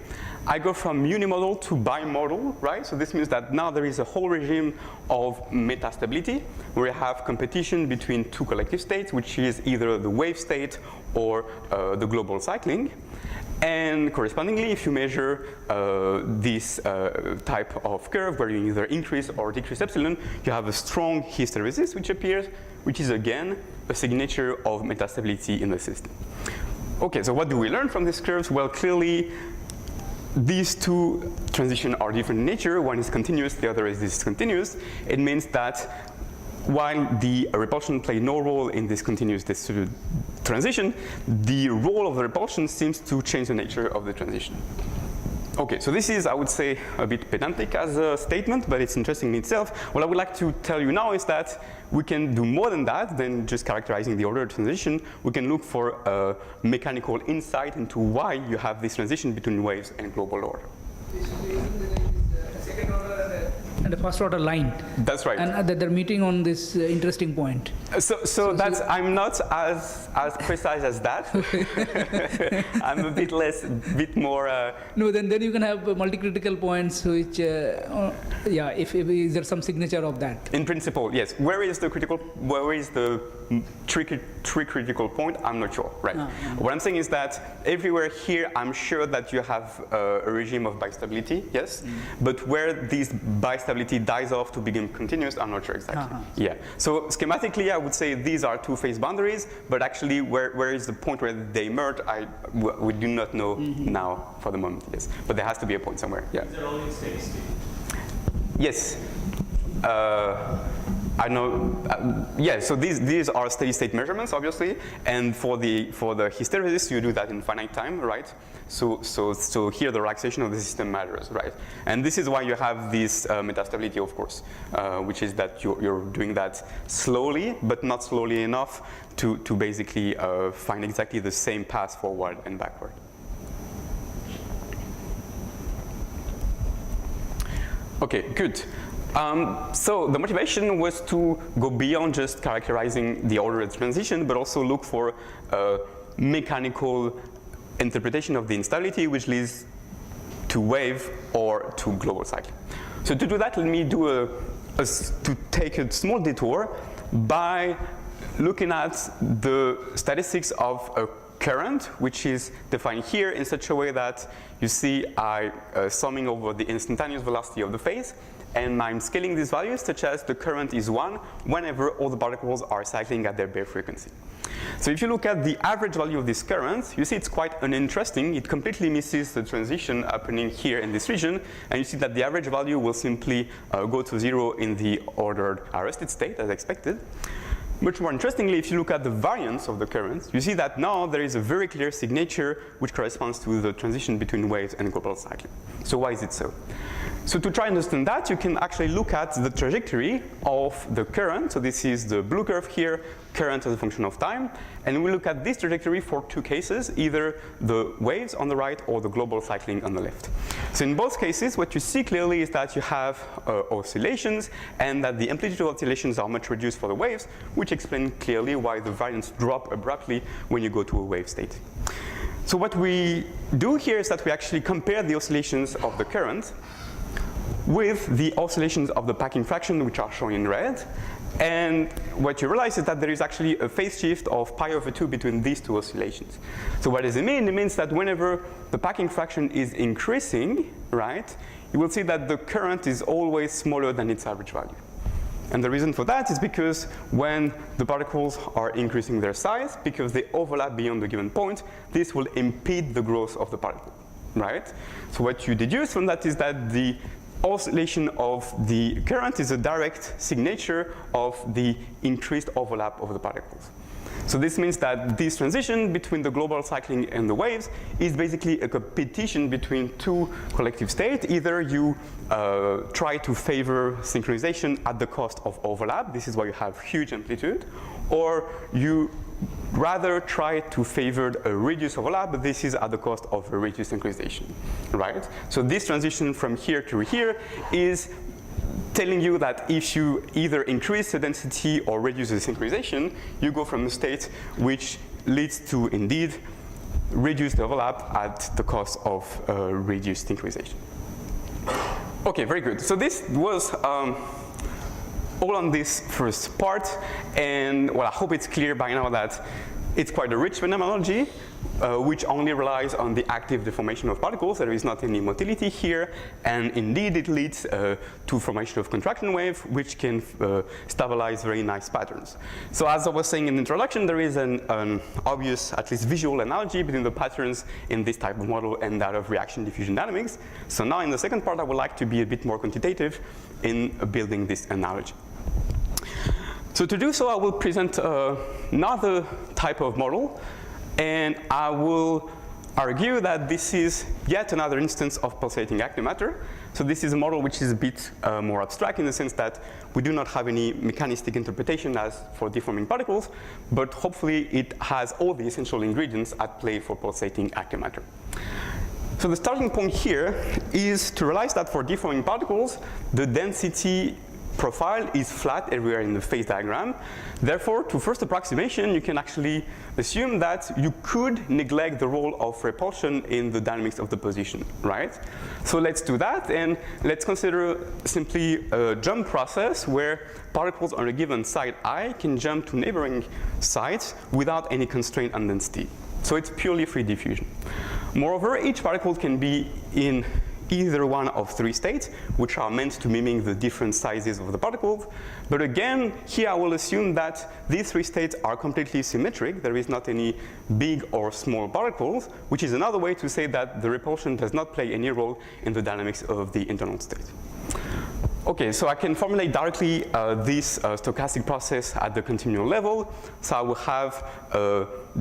I go from unimodal to bimodal, right? So this means that now there is a whole regime of metastability where you have competition between two collective states, which is either the wave state or the global cycling. And correspondingly, if you measure this type of curve where you either increase or decrease epsilon, you have a strong hysteresis which appears, which is again a signature of metastability in the system. Okay, so what do we learn from these curves? Well, clearly, these two transitions are different in nature. One is continuous, the other is discontinuous. It means that while the repulsion played no role in this continuous transition, the role of the repulsion seems to change the nature of the transition. Okay, so this is, I would say, a bit pedantic as a statement, but it's interesting in itself. What I would like to tell you now is that we can do more than that, than just characterizing the ordered transition. We can look for a mechanical insight into why you have this transition between waves and global order.
Second order and the first order line.
That's right.
And they're meeting on this interesting point.
So that's, I'm not as precise as that. I'm a bit more.
No, then you can have multi-critical points, which, yeah, if is there some signature of that?
In principle, yes. Where is the three critical point? I'm not sure, right? What I'm saying is that everywhere here, I'm sure that you have a regime of bistability, yes? But where this bistability dies off to become continuous, I'm not sure exactly. Yeah. So schematically, I would say these are two phase boundaries, but actually, where is the point where they merge? We do not know now for the moment. Yes, but there has to be a point somewhere. Yeah.
These are all in steady state.
Yes. I know. Yeah. So these are steady state measurements, obviously, and for the hysteresis, you do that in finite time, right? So here the relaxation of the system matters, right? And this is why you have this metastability, of course, which is that you're doing that slowly, but not slowly enough to basically find exactly the same path forward and backward. Okay, good. So the motivation was to go beyond just characterizing the ordered transition, but also look for a mechanical interpretation of the instability, which leads to wave or to global cycling. So to do that, let me do to take a small detour by looking at the statistics of a current, which is defined here in such a way that you see I summing over the instantaneous velocity of the phase, and I'm scaling these values such as the current is 1 whenever all the particles are cycling at their bare frequency. So if you look at the average value of this current, you see it's quite uninteresting. It completely misses the transition happening here in this region, and you see that the average value will simply go to 0 in the ordered arrested state as expected. Much more interestingly, if you look at the variance of the currents, you see that now there is a very clear signature which corresponds to the transition between waves and global cycling. So why is it so? So to try and understand that, you can actually look at the trajectory of the current. So this is the blue curve here, current as a function of time. And we look at this trajectory for two cases, either the waves on the right or the global cycling on the left. So in both cases, what you see clearly is that you have oscillations and that the amplitude of oscillations are much reduced for the waves, which explain clearly why the variance drop abruptly when you go to a wave state. So what we do here is that we actually compare the oscillations of the current with the oscillations of the packing fraction, which are shown in red. And what you realize is that there is actually a phase shift of pi over 2 between these two oscillations. So what does it mean? It means that whenever the packing fraction is increasing, right, you will see that the current is always smaller than its average value. And the reason for that is because when the particles are increasing their size, because they overlap beyond a given point, this will impede the growth of the particle, right? So what you deduce from that is that the oscillation of the current is a direct signature of the increased overlap of the particles. So this means that this transition between the global cycling and the waves is basically a competition between two collective states. Either you try to favor synchronization at the cost of overlap, this is why you have huge amplitude, or you rather try to favor a reduced overlap, but this is at the cost of a reduced synchronization, right? So this transition from here to here is telling you that if you either increase the density or reduce the synchronization, you go from a state which leads to indeed reduce the overlap at the cost of reduced synchronization. Okay, very good. So this was all on this first part, and well, I hope it's clear by now that it's quite a rich phenomenology, which only relies on the active deformation of particles. There is not any motility here, and indeed it leads to formation of contraction wave, which can stabilize very nice patterns. So as I was saying in the introduction, there is an obvious, at least visual analogy between the patterns in this type of model and that of reaction diffusion dynamics. So now in the second part, I would like to be a bit more quantitative in building this analogy. So to do so, I will present another type of model, and I will argue that this is yet another instance of pulsating active matter. So this is a model which is a bit more abstract in the sense that we do not have any mechanistic interpretation as for deforming particles, but hopefully it has all the essential ingredients at play for pulsating active matter. So the starting point here is to realize that for deforming particles, the density profile is flat everywhere in the phase diagram. Therefore, to first approximation, you can actually assume that you could neglect the role of repulsion in the dynamics of the position, right? So let's do that, and let's consider simply a jump process where particles on a given site I can jump to neighboring sites without any constraint on density. So it's purely free diffusion. Moreover, each particle can be in either one of three states, which are meant to mimic the different sizes of the particles. But again, here I will assume that these three states are completely symmetric. There is not any big or small particles, which is another way to say that the repulsion does not play any role in the dynamics of the internal state. Okay, so I can formulate directly this stochastic process at the continuum level. So I will have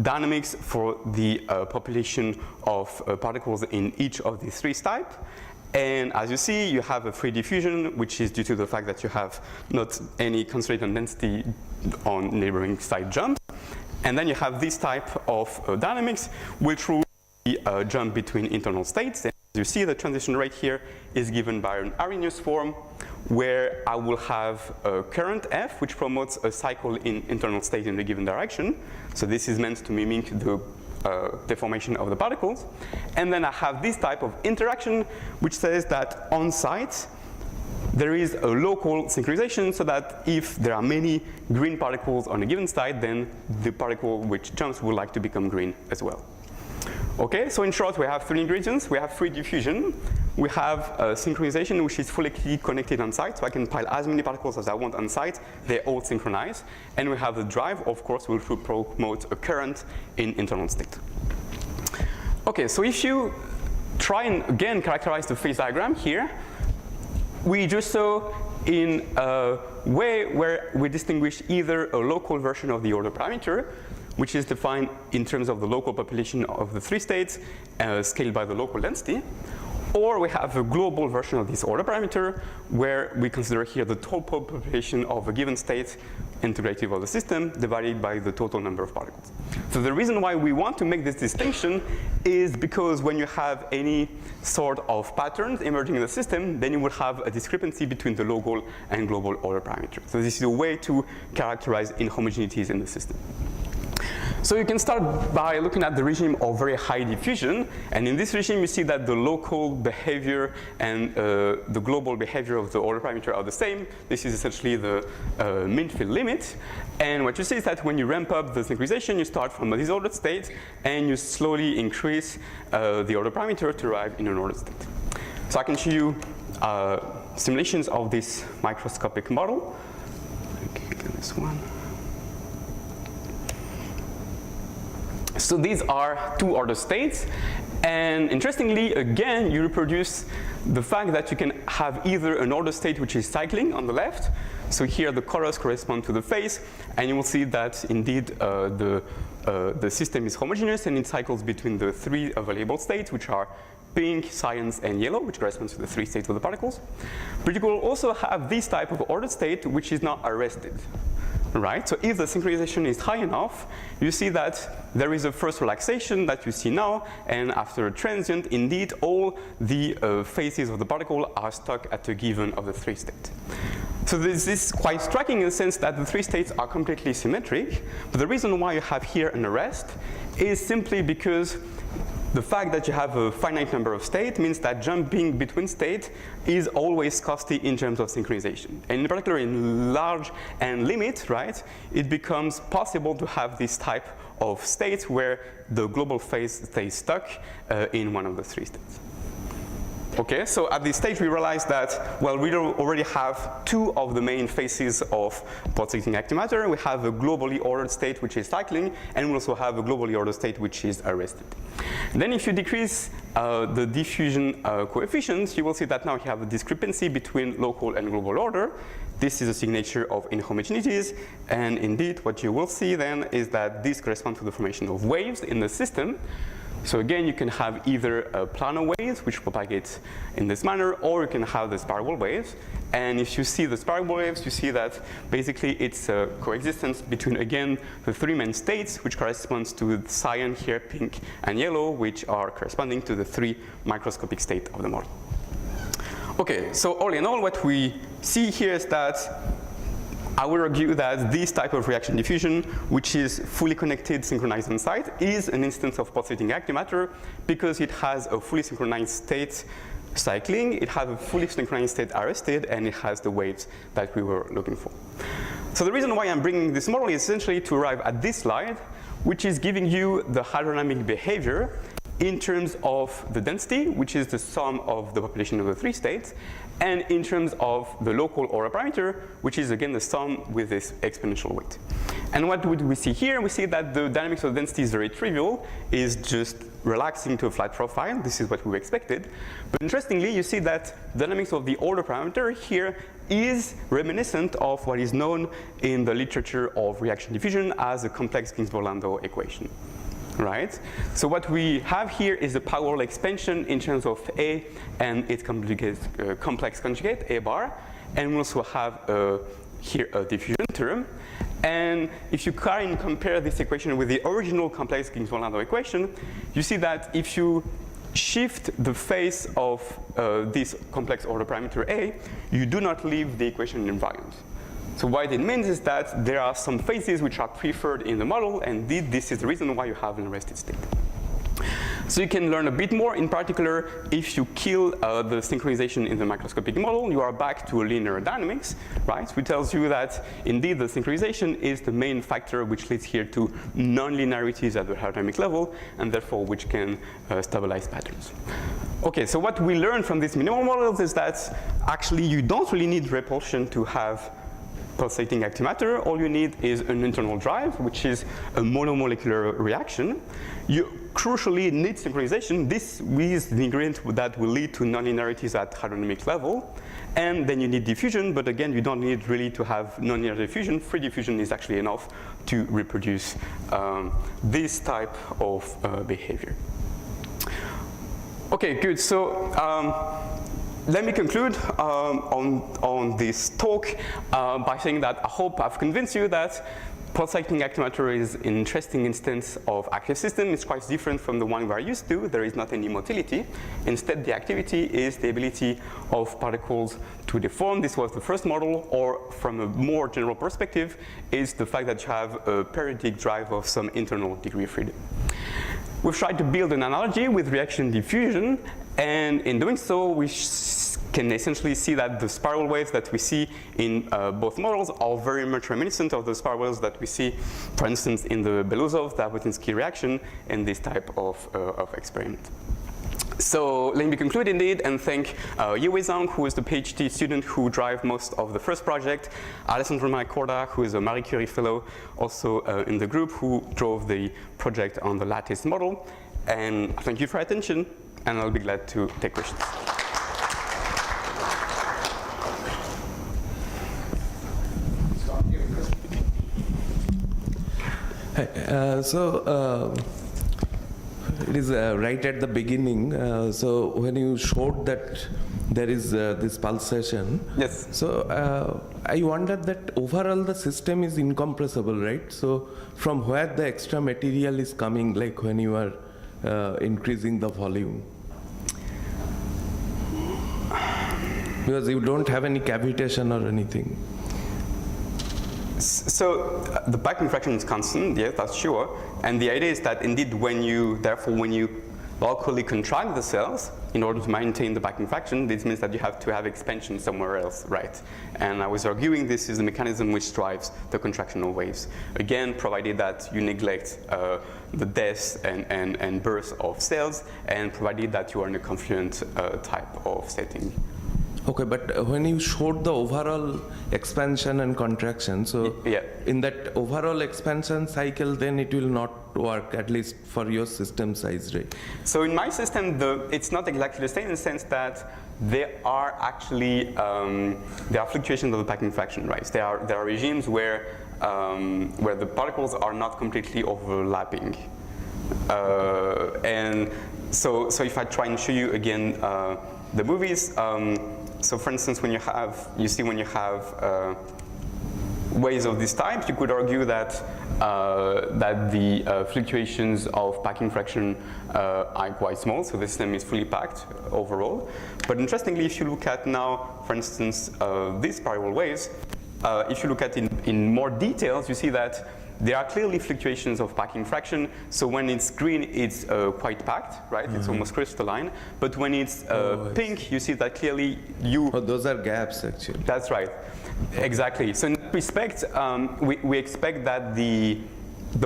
dynamics for the population of particles in each of these three types. And as you see, you have a free diffusion, which is due to the fact that you have not any constraint on density on neighboring site jumps. And then you have this type of dynamics, which will be a jump between internal states. And as you see, the transition rate here is given by an Arrhenius form, where I will have a current F, which promotes a cycle in internal state in a given direction. So this is meant to mimic the deformation of the particles. And then I have this type of interaction, which says that on site, there is a local synchronization, so that if there are many green particles on a given site, then the particle which jumps would like to become green as well. Okay, so in short, we have three ingredients. We have free diffusion. We have synchronization, which is fully connected on site, so I can pile as many particles as I want on site. They all synchronize. And we have the drive, of course, which will promote a current in internal state. Okay, so if you try and again characterize the phase diagram here, we do so in a way where we distinguish either a local version of the order parameter, which is defined in terms of the local population of the three states scaled by the local density, or we have a global version of this order parameter where we consider here the total population of a given state integrative of the system divided by the total number of particles. So the reason why we want to make this distinction is because when you have any sort of patterns emerging in the system, then you would have a discrepancy between the local and global order parameter. So this is a way to characterize inhomogeneities in the system. So you can start by looking at the regime of very high diffusion, and in this regime you see that the local behavior and the global behavior of the order parameter are the same. This is essentially the mean field limit, and what you see is that when you ramp up the synchronization, you start from a disordered state and you slowly increase the order parameter to arrive in an ordered state. So I can show you simulations of this microscopic model. Okay, this one. So these are two order states, and interestingly, again, you reproduce the fact that you can have either an order state which is cycling on the left, So here the colors correspond to the phase, and you will see that indeed the system is homogeneous and it cycles between the three available states, which are pink, cyan, and yellow, which corresponds to the three states of the particles. But you will also have this type of ordered state, which is not arrested. Right? So if the synchronization is high enough, you see that there is a first relaxation that you see now, and after a transient, indeed, all the phases of the particle are stuck at a given of the three states. So this is quite striking in the sense that the three states are completely symmetric, but the reason why you have here an arrest is simply because the fact that you have a finite number of states means that jumping between states is always costly in terms of synchronization. And in particular, in large and limit, right, it becomes possible to have this type of states where the global phase stays stuck in one of the three states. Okay, so at this stage we realize that, well, we already have two of the main phases of pulsating active matter. We have a globally ordered state which is cycling, and we also have a globally ordered state which is arrested. And then if you decrease the diffusion coefficients, you will see that now you have a discrepancy between local and global order. This is a signature of inhomogeneities, and indeed what you will see then is that this corresponds to the formation of waves in the system. So again, you can have either planar waves, which propagate in this manner, or you can have the spiral waves. And if you see the spiral waves, you see that basically it's a coexistence between, again, the three main states, which corresponds to cyan here, pink, and yellow, which are corresponding to the three microscopic states of the model. Okay, so all in all, what we see here is that I will argue that this type of reaction diffusion, which is fully connected, synchronized on site, is an instance of pulsating active matter because it has a fully synchronized state cycling, it has a fully synchronized state arrested, and it has the waves that we were looking for. So the reason why I'm bringing this model is essentially to arrive at this slide, which is giving you the hydrodynamic behavior in terms of the density, which is the sum of the population of the three states, and in terms of the local order parameter, which is again the sum with this exponential weight. And what would we see here? We see that the dynamics of density is very trivial, is just relaxing to a flat profile. This is what we expected. But interestingly, you see that dynamics of the order parameter here is reminiscent of what is known in the literature of reaction diffusion as a complex Ginzburg-Landau equation. Right? So what we have here is a power law expansion in terms of A and its complex conjugate, A bar, and we also have here a diffusion term. And if you try and compare this equation with the original complex Ginzburg-Landau equation, you see that if you shift the phase of this complex order parameter A, you do not leave the equation invariant. So what it means is that there are some phases which are preferred in the model, and this is the reason why you have an arrested state. So you can learn a bit more. In particular, if you kill the synchronization in the microscopic model, you are back to a linear dynamics, right? Which tells you that indeed the synchronization is the main factor which leads here to non-linearities at the hydrodynamic level, and therefore which can stabilize patterns. Okay, so what we learned from these minimal models is that actually you don't really need repulsion to have pulsating active matter. All you need is an internal drive, which is a monomolecular reaction. You crucially need synchronization. This is the ingredient that will lead to nonlinearities at hydrodynamic level. And then you need diffusion, but again, you don't need really to have nonlinear diffusion. Free diffusion is actually enough to reproduce this type of behavior. Okay, good. So let me conclude on this talk by saying that I hope I've convinced you that pulsating active matter is an interesting instance of active system. It's quite different from the one we're used to. There is not any motility. Instead, the activity is the ability of particles to deform. This was the first model, or from a more general perspective, is the fact that you have a periodic drive of some internal degree of freedom. We've tried to build an analogy with reaction diffusion, and in doing so, we can essentially see that the spiral waves that we see in both models are very much reminiscent of the spiral waves that we see, for instance, in the Belousov-Jabotinsky reaction in this type of experiment. So let me conclude indeed and thank Yue Zhang, who is the PhD student who drove most of the first project, Alessandro Maricorda, who is a Marie Curie fellow also in the group, who drove the project on the lattice model. And thank you for your attention, and I'll be glad to take questions.
It is right at the beginning. So when you showed that there is this pulsation,
Yes.
so I wondered that overall the system is incompressible, right? So from where the extra material is coming, like when you are increasing the volume? Because you don't have any cavitation or anything.
So the packing fraction is constant, yes, that's sure. And the idea is that indeed when you locally contract the cells in order to maintain the packing fraction, this means that you have to have expansion somewhere else, right? And I was arguing this is the mechanism which drives the contractional waves. Again, provided that you neglect the death and birth of cells, and provided that you are in a confluent type of setting.
Okay, but when you showed the overall expansion and contraction, so
Yeah.
in that overall expansion cycle, then it will not work, at least for your system size, right?
So in my system, it's not exactly the same in the sense that there are actually there are fluctuations of the packing fraction, right? There are regimes where the particles are not completely overlapping, and so if I try and show you again the movies. So for instance, when you have waves of this type, you could argue that the fluctuations of packing fraction are quite small, so the system is fully packed overall. But interestingly, if you look at now, for instance, these spiral waves, if you look at it in more details, you see that there are clearly fluctuations of packing fraction. So when it's green, it's quite packed, right? It's almost crystalline. But when it's pink, you see that clearly
Oh, those are gaps, actually.
That's right. Exactly. So in that respect, we expect that the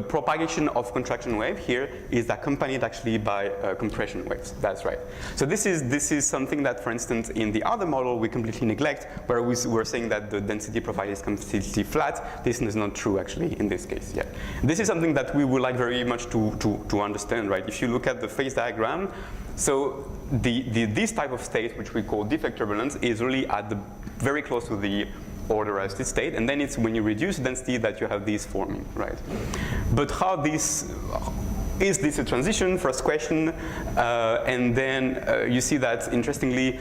propagation of contraction wave here is accompanied actually by compression waves. That's right. So this is something that, for instance, in the other model we completely neglect, where we're saying that the density profile is completely flat. This is not true actually in this case. Yeah. This is something that we would like very much to understand, right? If you look at the phase diagram, so this type of state, which we call defect turbulence, is really at the very close to the orderized state, and then it's when you reduce density that you have these forming, right? But how is this a transition? First question, and then you see that interestingly,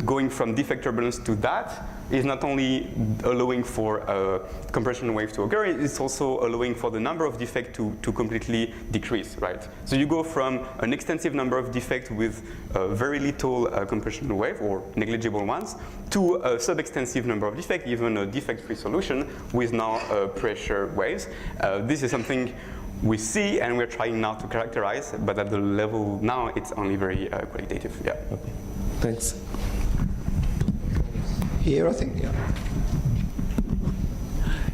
going from defect turbulence to that is not only allowing for a compression wave to occur, it's also allowing for the number of defects to completely decrease, right? So you go from an extensive number of defects with very little compression wave, or negligible ones, to a sub-extensive number of defects, even a defect-free solution with now pressure waves. This is something we see and we're trying now to characterize, but at the level now, it's only very qualitative. Yeah.
Okay. Thanks.
Here, I think, yeah.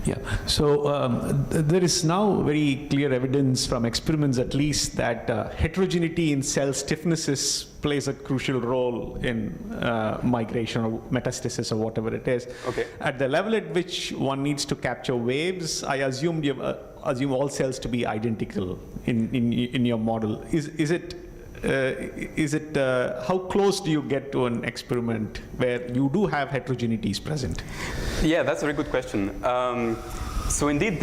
Yeah, so there is now very clear evidence from experiments at least that heterogeneity in cell stiffnesses plays a crucial role in migration or metastasis or whatever it is.
Okay.
At the level at which one needs to capture waves, I assume you assume all cells to be identical in your model. Is it how close do you get to an experiment where you do have heterogeneities present?
Yeah, that's a very good question. So indeed,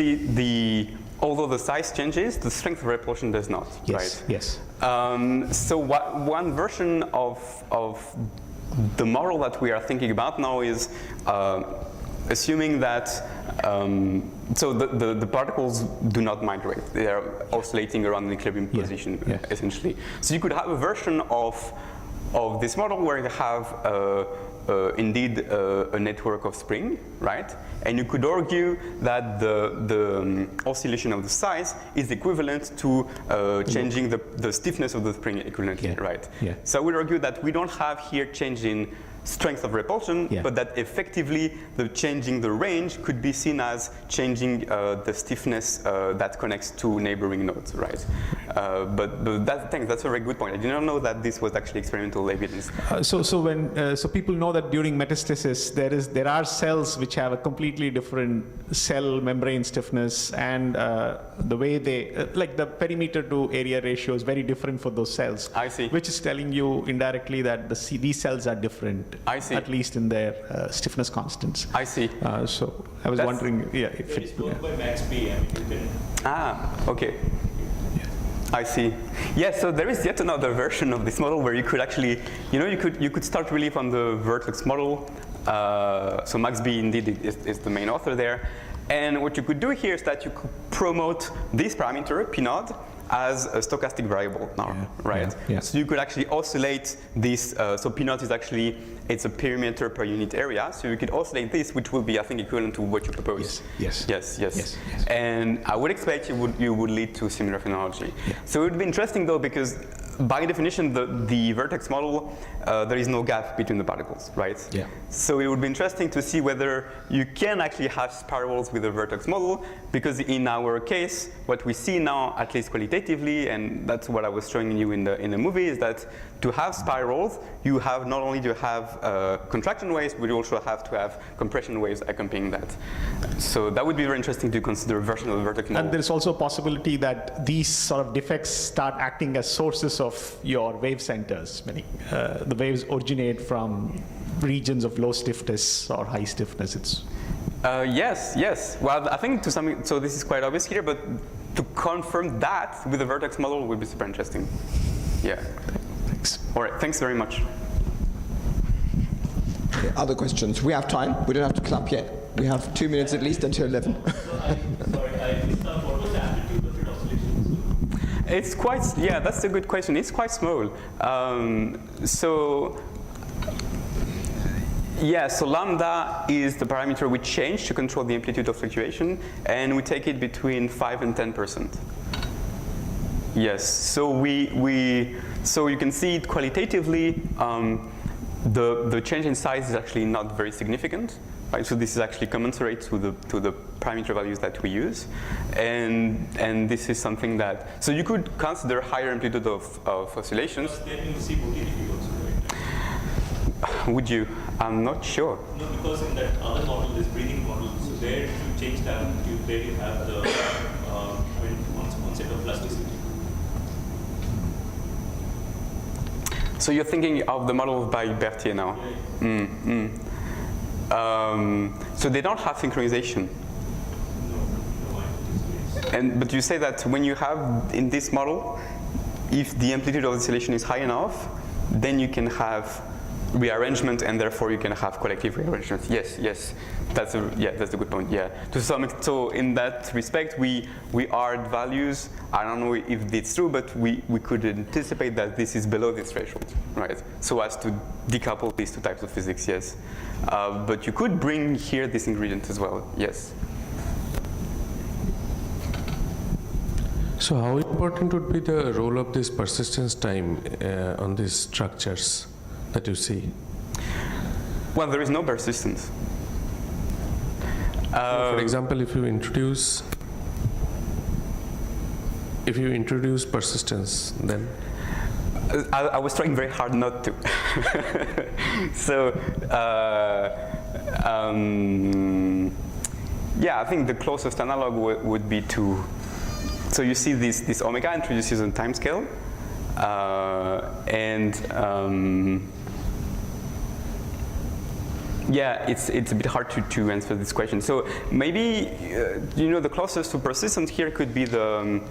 although the size changes, the strength of repulsion does not,
Yes,
right?
yes.
So one version of the model that we are thinking about now is assuming that so the particles do not migrate. They are oscillating around an equilibrium position, essentially. So you could have a version of this model where you have indeed a network of spring, right? And you could argue that the oscillation of the size is equivalent to changing the stiffness of the spring equivalently, right?
Yeah.
So I would argue that we don't have here change in strength of repulsion, but that effectively the changing the range could be seen as changing the stiffness that connects to neighboring nodes, right? But that's a very good point. I did not know that this was actually experimental evidence.
So people know that during metastasis there are cells which have a completely different cell membrane stiffness, and the way they like the perimeter to area ratio is very different for those cells.
I see.
Which is telling you indirectly that these cells are different. at least in their stiffness constants.
I see.
So I was wondering, if
It is worked by Max B. I mean, you can.
Okay. I see. Yeah, so there is yet another version of this model where you could actually, you could start really from the vertex model. So Max B indeed is the main author there. And what you could do here is that you could promote this parameter, P naught, as a stochastic variable now, right?
Yeah.
So you could actually oscillate this. So P naught is actually, it's a perimeter per unit area. So you could oscillate this, which will be, I think, equivalent to what you propose. Yes. And I would expect you would lead to similar phenomenology.
Yeah.
So it would be interesting though, because by definition, the vertex model, there is no gap between the particles, right?
Yeah.
So it would be interesting to see whether you can actually have spirals with the vertex model, because in our case, what we see now, at least qualitatively, and that's what I was showing you in the movie, is that to have spirals, you have not only to have contraction waves, but you also have to have compression waves accompanying that. So that would be very interesting to consider a version of the vertex model.
And there's also a possibility that these sort of defects start acting as sources of your wave centers, meaning the waves originate from regions of low stiffness or high stiffness.
Yes. Well, I think to some, so this is quite obvious here, but to confirm that with the vertex model would be super interesting. Yeah.
Thanks.
All right, thanks very much.
Okay, other questions? We have time. We don't have to clap yet. We have 2 minutes at least until 11.
I missed out. What was the amplitude of your oscillations?
It's quite, that's a good question. It's quite small. So lambda is the parameter we change to control the amplitude of fluctuation, and we take it between 5 and 10%. Yes, so so you can see it qualitatively. The change in size is actually not very significant, right? So this is actually commensurate to the parameter values that we use, and this is something that, so you could consider higher amplitude of oscillations.
But then you see motility also, right?
Would you? I'm not sure.
No, because in that other model, this breathing model, so there if you change the amplitude, there you have the onset of plasticity.
So you're thinking of the model by Berthier now? So they don't have synchronization. But you say that when you have in this model, if the amplitude of oscillation is high enough, then you can have rearrangement, and therefore you can have collective rearrangement. Yes, that's a good point. Yeah, to some extent. So in that respect, we are at values. I don't know if it's true, but we could anticipate that this is below this threshold, right? So as to decouple these two types of physics. Yes, but you could bring here this ingredient as well. Yes.
So how important would be the role of this persistence time on these structures that you see?
Well, there is no persistence.
For example, if you introduce persistence, then
I was trying very hard not to. So I think the closest analog would be to. So you see this omega introduces a time scale, it's a bit hard to answer this question. So maybe the closest to persistence here could be the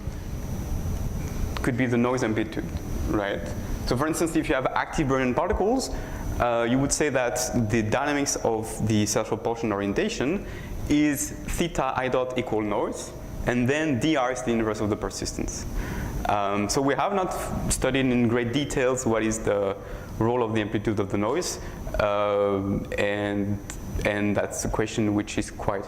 noise amplitude, right? So for instance, if you have active Brownian particles, you would say that the dynamics of the self-propulsion orientation is theta I dot equal noise, and then dr is the inverse of the persistence. So we have not studied in great details what is the role of the amplitude of the noise, and that's a question which is quite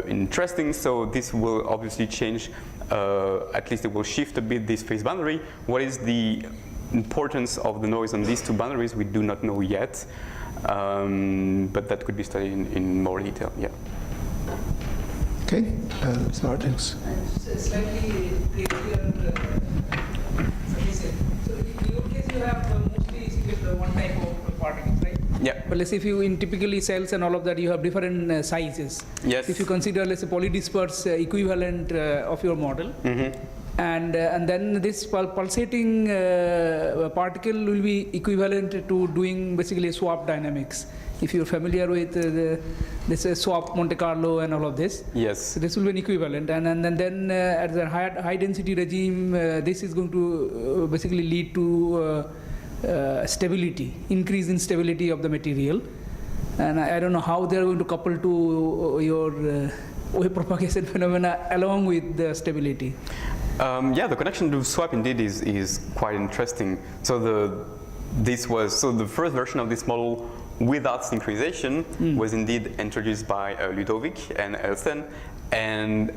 interesting. So this will obviously change, at least it will shift a bit this phase boundary. What is the importance of the noise on these two boundaries? We do not know yet, but that could be studied in more detail. Yeah.
Okay, Martins.
Slightly clearer. So in your case, you have mostly one type of particles, right?
Yeah.
But let's say if you in typically cells and all of that, you have different sizes.
Yes.
If you consider, let's say, polydisperse equivalent of your model, And then this pulsating particle will be equivalent to doing basically swap dynamics. If you're familiar with this swap Monte Carlo and all of this,
Yes.
so this will be an equivalent. And then at the high density regime, this is going to basically lead to stability, increase in stability of the material. And I don't know how they're going to couple to your wave propagation phenomena along with the stability.
Yeah, the connection to swap indeed is quite interesting. So the first version of this model without synchronization was indeed introduced by Ludovic and Elsen, and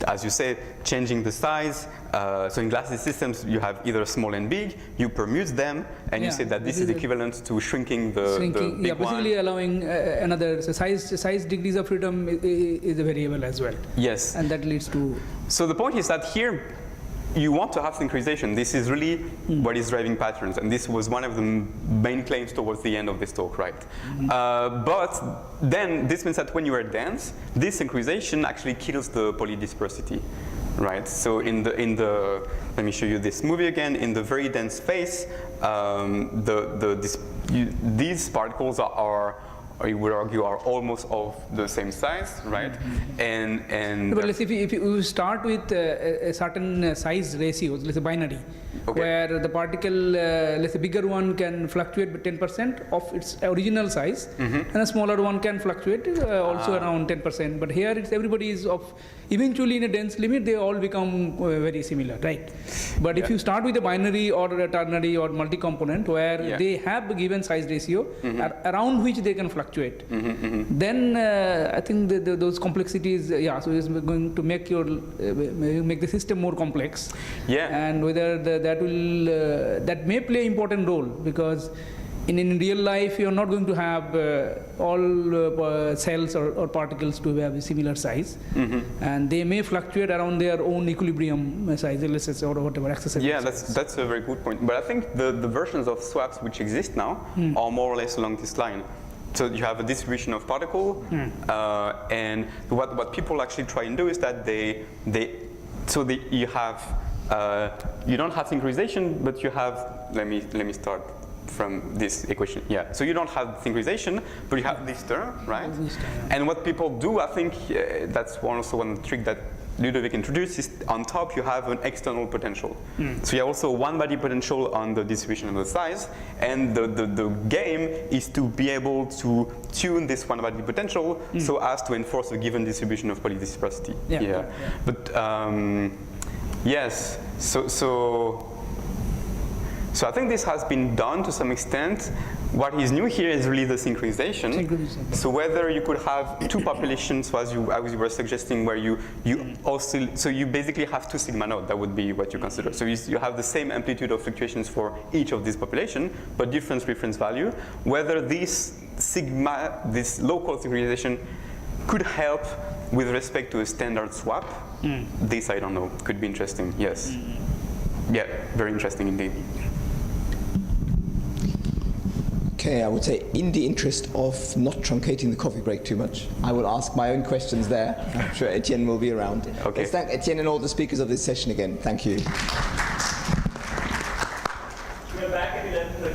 as you say, changing the size. So in glassy systems, you have either small and big. You permute them, and you say that this is equivalent to shrinking the big
basically
one.
allowing another size degrees of freedom is a variable as well.
Yes,
and that leads to.
So the point is that here you want to have synchronization. This is really what is driving patterns, and this was one of the main claims towards the end of this talk, right? But then this means that when you are dense, this synchronization actually kills the polydispersity, right? So in the let me show you this movie again. In the very dense space, these particles are I would argue are almost of the same size, right? And
but let's say if you start with a certain size ratios, let's say binary, where the particle, let's say bigger one can fluctuate with 10% of its original size, and a smaller one can fluctuate also around 10%. But here it's everybody is of eventually in a dense limit they all become very similar, right? But if you start with a binary or a ternary or multi-component where they have a given size ratio around which they can fluctuate. Then I think those complexities, so it's going to make the system more complex. And whether that may play an important role, because in real life you're not going to have all cells or particles to have a similar size, and they may fluctuate around their own equilibrium size, let's say, or whatever accessible.
Yeah, that's a very good point. But I think the versions of swaps which exist now are more or less along this line. So you have a distribution of particle, and what people actually try and do is that you don't have synchronization, but you have, let me start from this equation. So you don't have synchronization, but you have this term, right? And what people do, I think that's also one trick that Ludovic introduced, is on top you have an external potential. So you have also one body potential on the distribution of the size, and the game is to be able to tune this one body potential so as to enforce a given distribution of polydispersity. But yes, so I think this has been done to some extent. What is new here is really the synchronization. So whether you could have two populations, as you were suggesting, where you basically have two sigma nodes, that would be what you consider. So you have the same amplitude of fluctuations for each of these populations, but different reference value. Whether this local synchronization could help with respect to a standard swap, this I don't know, could be interesting, yes. Yeah, very interesting indeed.
Okay, I would say in the interest of not truncating the coffee break too much, I will ask my own questions there. I'm sure Etienne will be around.
Okay.
Let's thank Etienne and all the speakers of this session again. Thank you.
We're back at 11:30.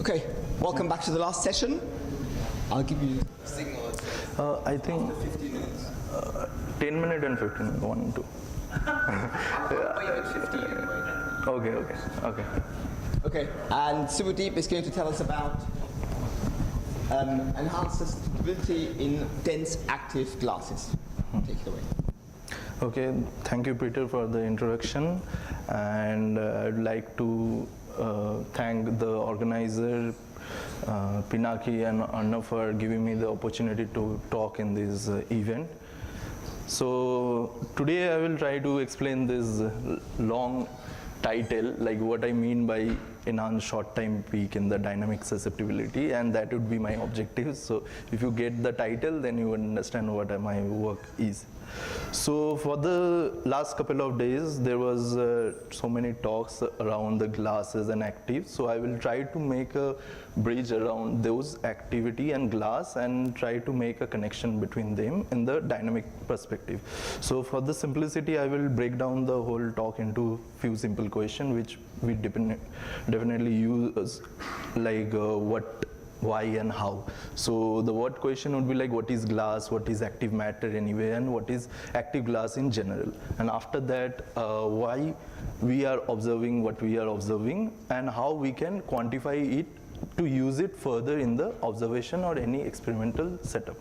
Okay, welcome back to the last session. I'll give you signal.
I think
15 minutes.
10 minutes and 15 minutes, 1 and 2. Okay.
Okay, and Subhadeep is going to tell us about enhanced stability in dense active glasses. Take it away.
Okay, thank you, Peter, for the introduction. And I'd like to thank the organizer, Pinaki and Anna, for giving me the opportunity to talk in this event. So today I will try to explain this long title, like what I mean by enhanced short time peak in the dynamic susceptibility, and that would be my objective. So if you get the title, then you understand what my work is. So for the last couple of days, there was so many talks around the glasses and active. So I will try to make a bridge around those activity and glass and try to make a connection between them in the dynamic perspective. So for the simplicity, I will break down the whole talk into few simple questions, which we definitely use, like what, why and how. So the what question would be like, what is glass, what is active matter anyway, and what is active glass in general. And after that, why we are observing what we are observing and how we can quantify it to use it further in the observation or any experimental setup.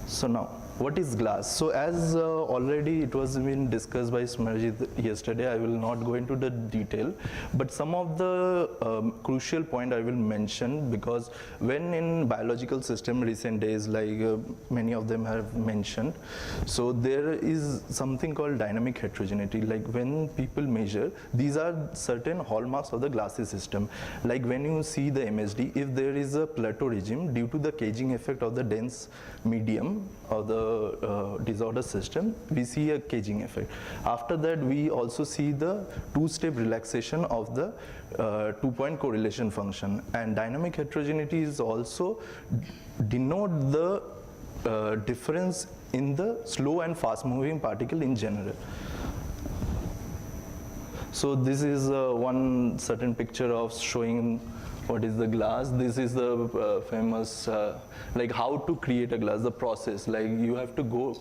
So now, what is glass? So as already it was been discussed by Smarjit yesterday, I will not go into the detail, but some of the crucial point I will mention, because when in biological system recent days, like many of them have mentioned, so there is something called dynamic heterogeneity. Like when people measure, these are certain hallmarks of the glassy system. Like when you see the MSD, if there is a plateau regime due to the caging effect of the dense medium or the disorder system, we see a caging effect. After that, we also see the two-step relaxation of the two-point correlation function. And dynamic heterogeneity is also denote the difference in the slow and fast-moving particle in general. So this is one certain picture of showing what is the glass. This is the famous, like how to create a glass, the process. Like you have to go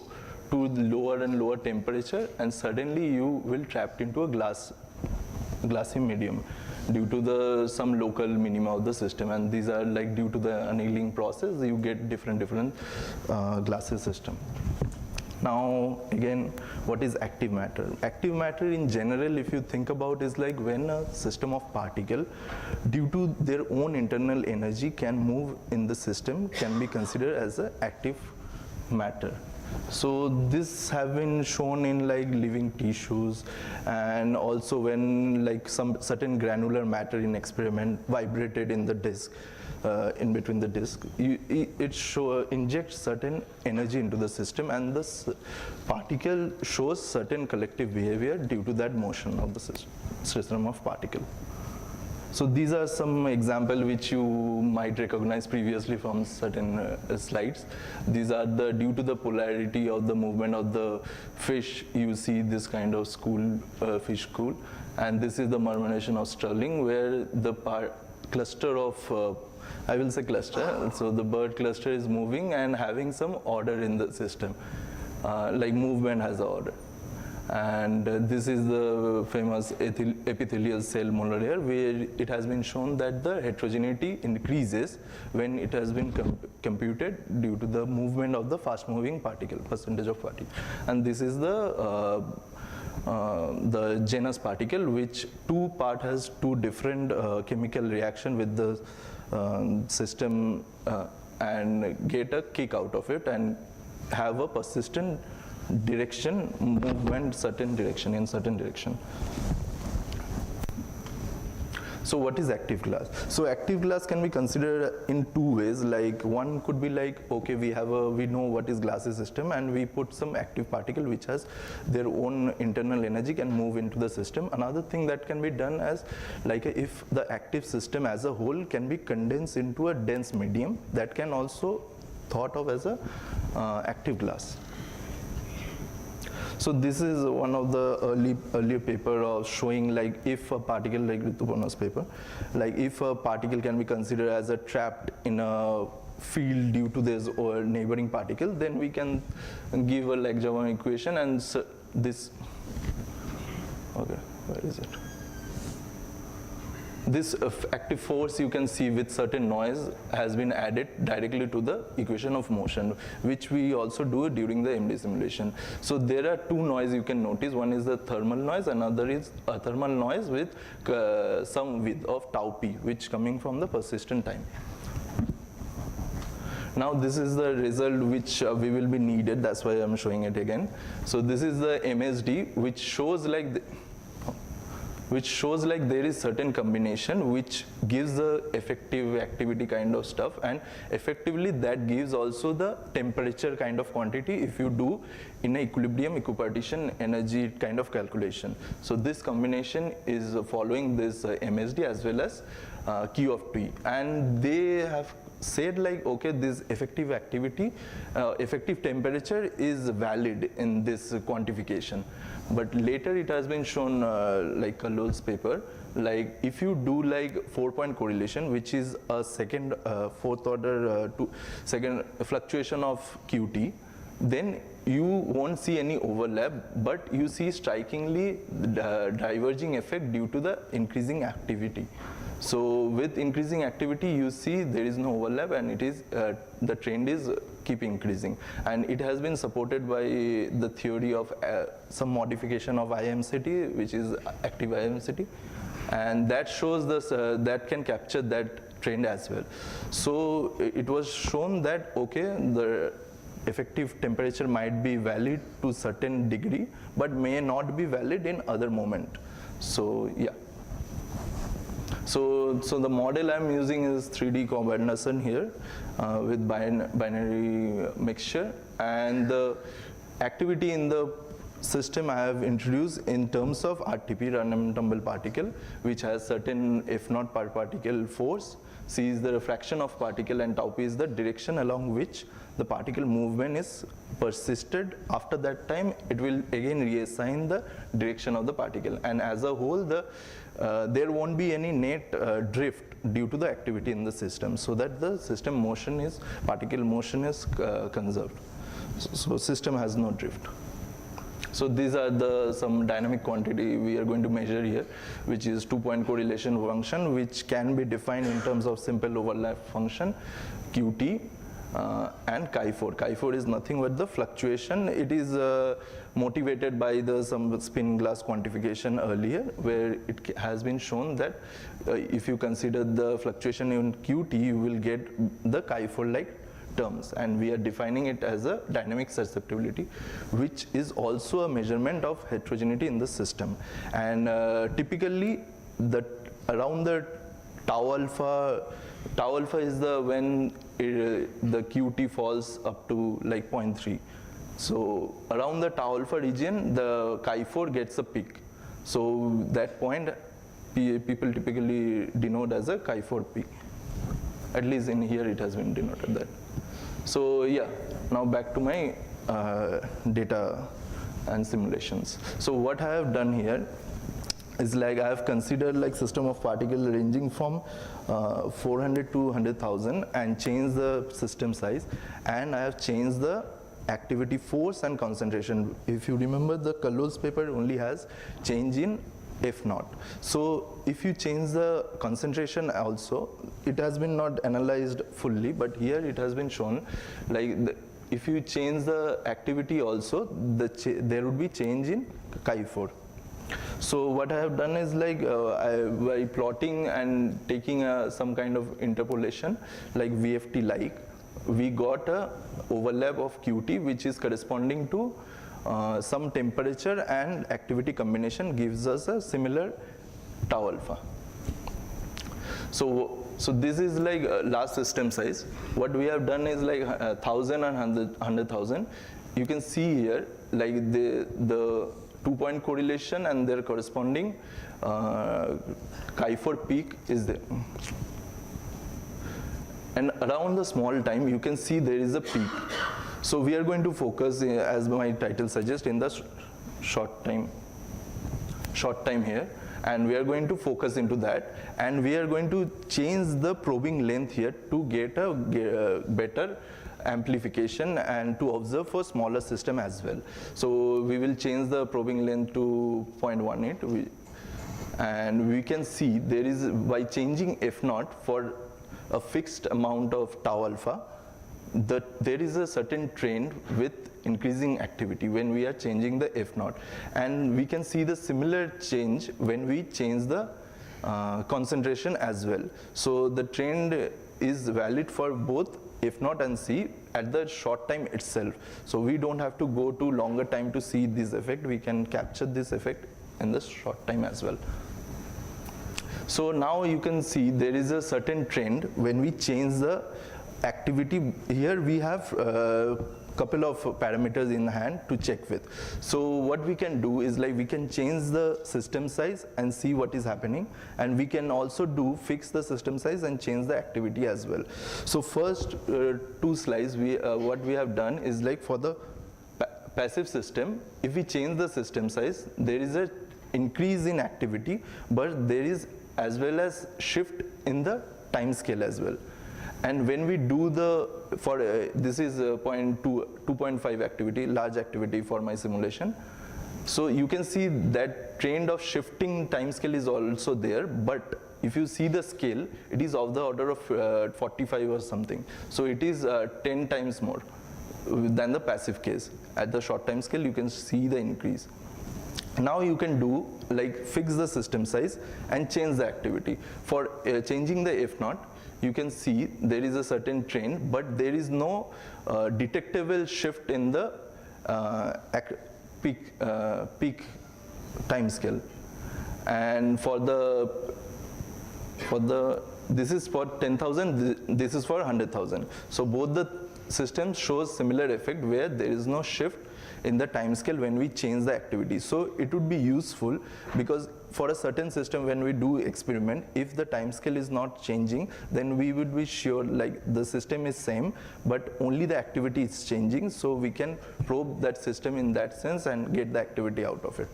to lower and lower temperature, and suddenly you will trapped into a glassy medium due to some local minima of the system. And these are like due to the annealing process, you get different glassy system. Now again, what is active matter? Active matter in general, if you think about, is like when a system of particle, due to their own internal energy, can move in the system, can be considered as an active matter. So this have been shown in like living tissues, and also when like some certain granular matter in experiment vibrated in the disk, in between the disk, it injects certain energy into the system, and this particle shows certain collective behavior due to that motion of the system of particle. So these are some examples which you might recognize previously from certain slides. These are due to the polarity of the movement of the fish, you see this kind of fish school, and this is the murmuration of Stirling, where the cluster of I will say cluster, so the bird cluster is moving and having some order in the system, like movement has order. And this is the famous epithelial cell molar layer, where it has been shown that the heterogeneity increases when it has been computed due to the movement of the fast moving particle, percentage of particle. And this is the genus particle, which has two different chemical reaction with the system and get a kick out of it and have a persistent direction, movement in certain direction. So what is active glass? So active glass can be considered in two ways. Like one could be like, okay, we know what is glassy system, and we put some active particle which has their own internal energy, can move into the system. Another thing that can be done as like if the active system as a whole can be condensed into a dense medium, that can also thought of as a active glass. So this is one of the earlier paper of showing like if a particle, like Rituparna's paper, like if a particle can be considered as a trapped in a field due to this or neighboring particle, then we can give a Legge-Jevons equation, and this, okay, where is it? This active force you can see with certain noise has been added directly to the equation of motion, which we also do during the MD simulation. So there are two noise you can notice. One is the thermal noise, another is a thermal noise with some width of tau p, which coming from the persistent time. Now this is the result which we will be needed, that's why I'm showing it again. So this is the MSD, which shows like there is certain combination which gives the effective activity kind of stuff, and effectively that gives also the temperature kind of quantity if you do in a equilibrium equipartition energy kind of calculation. So this combination is following this MSD as well as Q of T, and they have said like, okay, this effective activity, effective temperature is valid in this quantification. But later it has been shown, like Kalol's paper, like if you do like 4-point correlation, which is a second, fourth order, second fluctuation of QT, then you won't see any overlap, but you see strikingly diverging effect due to the increasing activity. So with increasing activity, you see there is no overlap, and it is the trend is keep increasing, and it has been supported by the theory of some modification of IMCT, which is active IMCT, and that shows this that can capture that trend as well. So it was shown that okay, the effective temperature might be valid to certain degree, but may not be valid in other moment. So yeah. So the model I'm using is 3D Cobb-Anderson here with binary mixture, and the activity in the system I have introduced in terms of RTP, random tumble particle, which has certain F0 per particle force. C is the refraction of particle, and tau p is the direction along which the particle movement is persisted. After that time, it will again reassign the direction of the particle, and as a whole, there won't be any net drift due to the activity in the system, so that the system motion is, particle motion is conserved. So system has no drift. So these are some dynamic quantity we are going to measure here, which is 2-point correlation function, which can be defined in terms of simple overlap function, Qt, and chi4. Chi4 is nothing but the fluctuation. It is motivated by some spin glass quantification earlier, where it has been shown that if you consider the fluctuation in Qt, you will get the chi4 like terms, and we are defining it as a dynamic susceptibility, which is also a measurement of heterogeneity in the system. And typically around the tau alpha is the when the Qt falls up to like 0.3. So around the tau alpha region, the chi4 gets a peak. So that point people typically denote as a chi4 peak. At least in here it has been denoted that. So yeah, now back to my data and simulations. So what I have done here is like I have considered like system of particles ranging from 400 to 100,000 and changed the system size, and I have changed the activity force and concentration. If you remember, the Kalol's paper only has change in F0. So if you change the concentration also, it has been not analyzed fully, but here it has been shown like if you change the activity also, there would be change in chi4. So what I have done is like by plotting and taking some kind of interpolation like VFT like, we got a overlap of Qt, which is corresponding to some temperature and activity combination gives us a similar tau alpha. So this is like last system size. What we have done is like 1,000 and 100,000. You can see here like the 2-point correlation and their corresponding chi4 peak is there. And around the small time, you can see there is a peak. So we are going to focus, as my title suggests, in the short time here, and we are going to focus into that, and we are going to change the probing length here to get a better amplification and to observe for smaller system as well. So we will change the probing length to 0.18, and we can see there is, by changing F0 for a fixed amount of tau alpha, there is a certain trend with increasing activity when we are changing the F0, and we can see the similar change when we change the concentration as well. So the trend is valid for both F0 and C at the short time itself. So we don't have to go to longer time to see this effect. We can capture this effect in the short time as well. So now you can see there is a certain trend when we change the activity. Here we have couple of parameters in hand to check with. So what we can do is like we can change the system size and see what is happening, and we can also fix the system size and change the activity as well. So first two slides, what we have done is like for the passive system, if we change the system size, there is a increase in activity, but there is as well as shift in the time scale as well. And when we do this is 2.5 activity, large activity for my simulation. So you can see that trend of shifting time scale is also there, but if you see the scale, it is of the order of 45 or something. So it is 10 times more than the passive case. At the short time scale, you can see the increase. Now you can do like fix the system size and change the activity. For changing the F0, you can see there is a certain trend, but there is no detectable shift in the peak time scale. And for this is for 10,000, this is for 100,000. So both the systems shows similar effect where there is no shift in the time scale when we change the activity. So it would be useful because for a certain system when we do experiment, if the time scale is not changing, then we would be sure like the system is same, but only the activity is changing, so we can probe that system in that sense and get the activity out of it.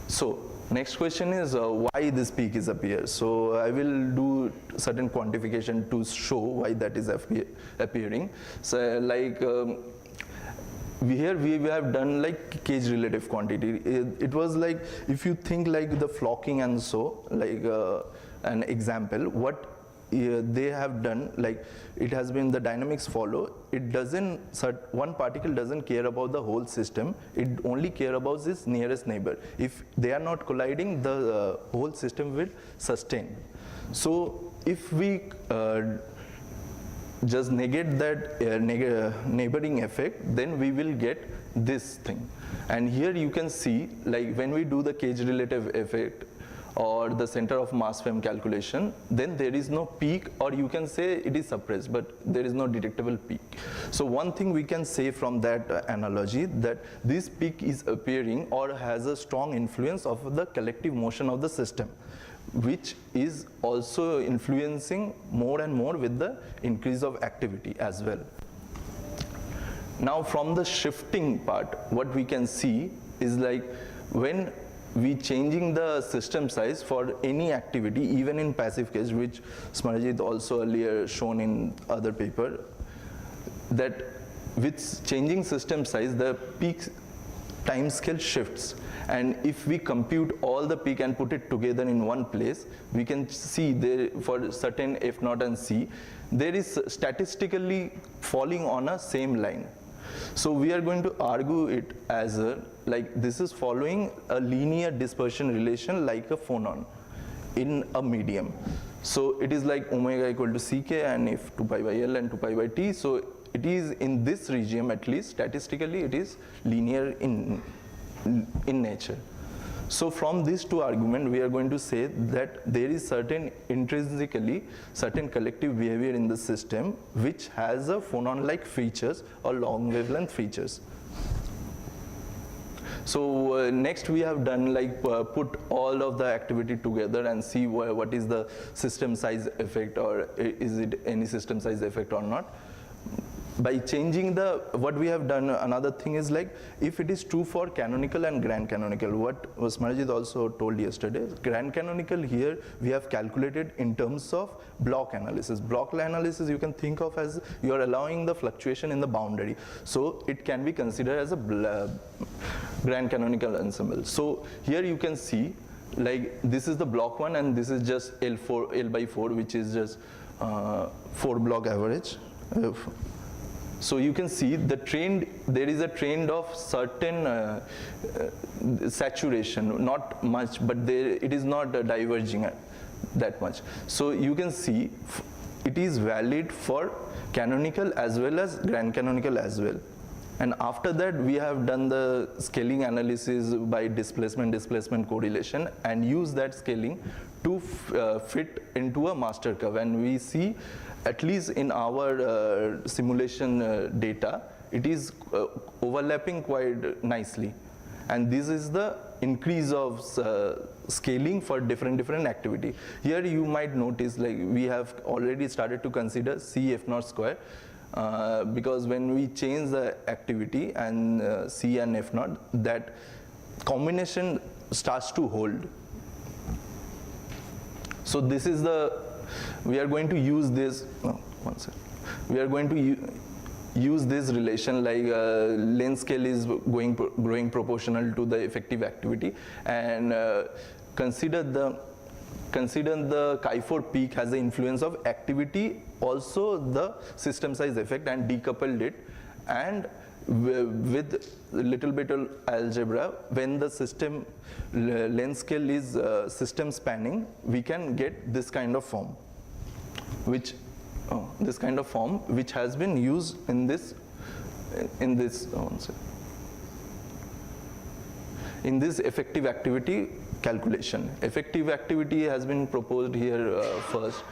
So next question is why this peak is appear. So I will do certain quantification to show why that is appearing. So like here we have done like cage relative quantity. It was like, if you think like the flocking and so, like an example, what they have done, like it has been the dynamics follow, it doesn't, one particle doesn't care about the whole system, it only care about its nearest neighbor. If they are not colliding, the whole system will sustain. So if we just negate that neighboring effect, then we will get this thing. And here you can see, like when we do the cage relative effect or the center of mass Fnep calculation, then there is no peak, or you can say it is suppressed, but there is no detectable peak. So one thing we can say from that analogy, that this peak is appearing or has a strong influence of the collective motion of the system, which is also influencing more and more with the increase of activity as well. Now from the shifting part, what we can see is like when we changing the system size for any activity, even in passive case, which Smarajit also earlier shown in other paper, that with changing system size, the peak time scale shifts. And if we compute all the peak and put it together in one place, we can see there for certain F0 and C, there is statistically falling on a same line. So we are going to argue it as like this is following a linear dispersion relation like a phonon in a medium. So it is like omega equal to ck, and if 2 pi by L and 2 pi by T, so it is in this region, at least statistically it is linear in nature. So from these two arguments, we are going to say that there is certain intrinsically certain collective behavior in the system which has a phonon-like features or long wavelength features. So next we have done like put all of the activity together and see what is the system size effect, or is it any system size effect or not. by changing what we have done, another thing is like, if it is true for canonical and grand canonical, what Smarjit also told yesterday, grand canonical here we have calculated in terms of block analysis. Block analysis you can think of as you are allowing the fluctuation in the boundary. So it can be considered as a grand canonical ensemble. So here you can see, like this is the block one and this is just L by 4, which is just 4 block average. So you can see the trend, there is a trend of certain saturation, not much, but it is not diverging that much. So you can see it is valid for canonical as well as grand canonical as well. And after that we have done the scaling analysis by displacement correlation and use that scaling to fit into a master curve, and we see at least in our simulation data it is overlapping quite nicely, and this is the increase of scaling for different activity. Here you might notice like we have already started to consider C F naught square because when we change the activity and C and F naught, that combination starts to hold. So this is we are going to use this, we are going to use this relation, like length scale is growing proportional to the effective activity, and consider the chi4 peak has the influence of activity, also the system size effect, and decoupled it, and with a little bit of algebra, when the system length scale is system spanning, we can get this kind of form, which has been used in this effective activity calculation. Effective activity has been proposed here first.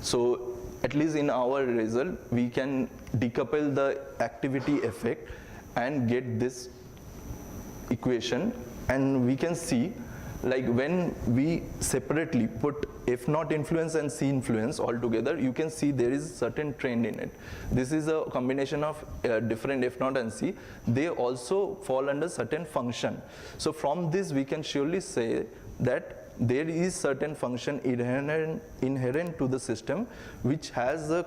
So at least in our result, we can decouple the activity effect and get this equation, and we can see like when we separately put F naught influence and C influence all together, you can see there is certain trend in it. This is a combination of different F naught and C. They also fall under certain function. So from this we can surely say that there is certain function inherent to the system which has a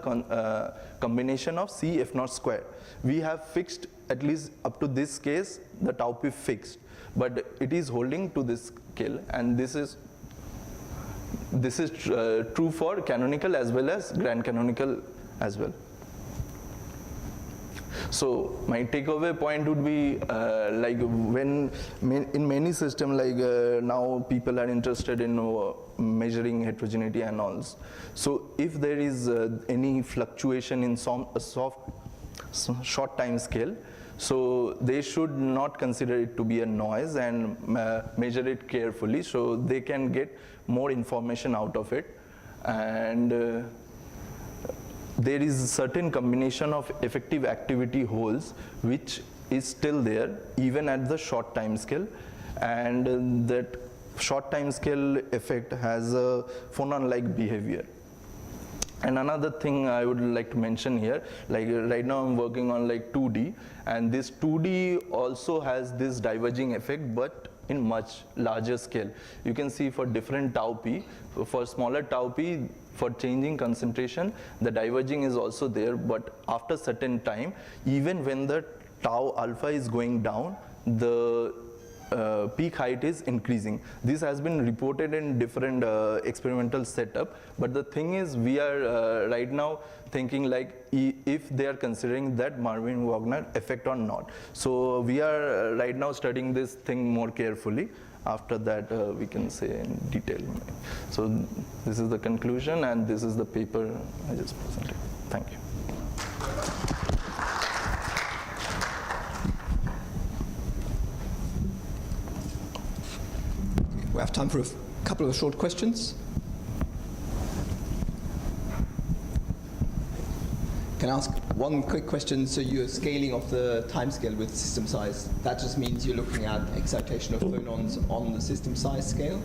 combination of C F naught square. We have fixed, at least up to this case, the tau p fixed, but it is holding to this scale, and this is true for canonical as well as grand canonical as well. So my takeaway point would be like when in many systems, like now people are interested in measuring heterogeneity and all. So if there is any fluctuation in some short time scale, so they should not consider it to be a noise and measure it carefully, so they can get more information out of it. And there is a certain combination of effective activity holes which is still there even at the short time scale, and that short time scale effect has a phonon-like behavior. And another thing I would like to mention here, like right now I'm working on like 2D, and this 2D also has this diverging effect, but in much larger scale. You can see for different tau p, for smaller tau p, for changing concentration, the diverging is also there, but after certain time, even when the tau alpha is going down, the peak height is increasing. This has been reported in different experimental setup, but the thing is we are right now thinking like if they are considering that Marvin-Wagner effect or not. So we are right now studying this thing more carefully. After that we can say in detail. So this is the conclusion, and this is the paper I just presented. Thank you.
We have time for a couple of short questions. Can I ask one quick question? So you're scaling off the timescale with system size. That just means you're looking at excitation of phonons on the system size scale?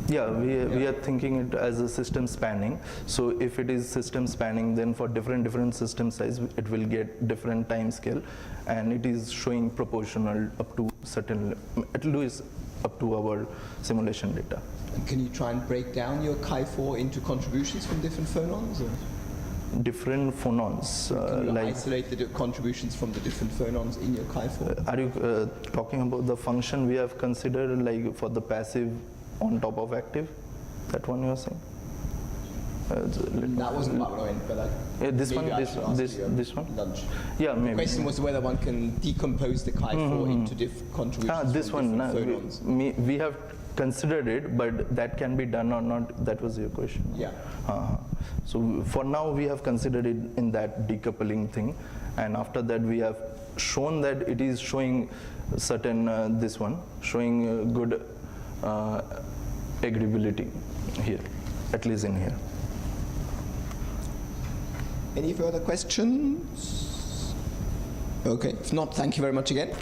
Yeah, we are thinking it as a system spanning. So if it is system spanning, then for different system size, it will get different time scale, and it is showing proportional up to certain, at least up to our simulation data.
And can you try and break down your Chi4 into contributions from different phonons? Or?
Different phonons,
Can you
like
isolate the contributions from the different phonons in your Chi4?
are you talking about the function we have considered, like for the passive on top of active? That one you are saying?
That wasn't what I went, but
this
maybe
one,
I should ask you at
this one.
lunch.
Yeah, maybe.
The question was whether one can decompose the Chi4 into contributions
This
from
one,
different phonons.
we have considered it, but that can be done or not. That was your question.
Yeah.
So for now, we have considered it in that decoupling thing, and after that, we have shown that it is showing certain this one showing good agreeability here, at least in here.
Any further questions? Okay, if not, thank you very much again.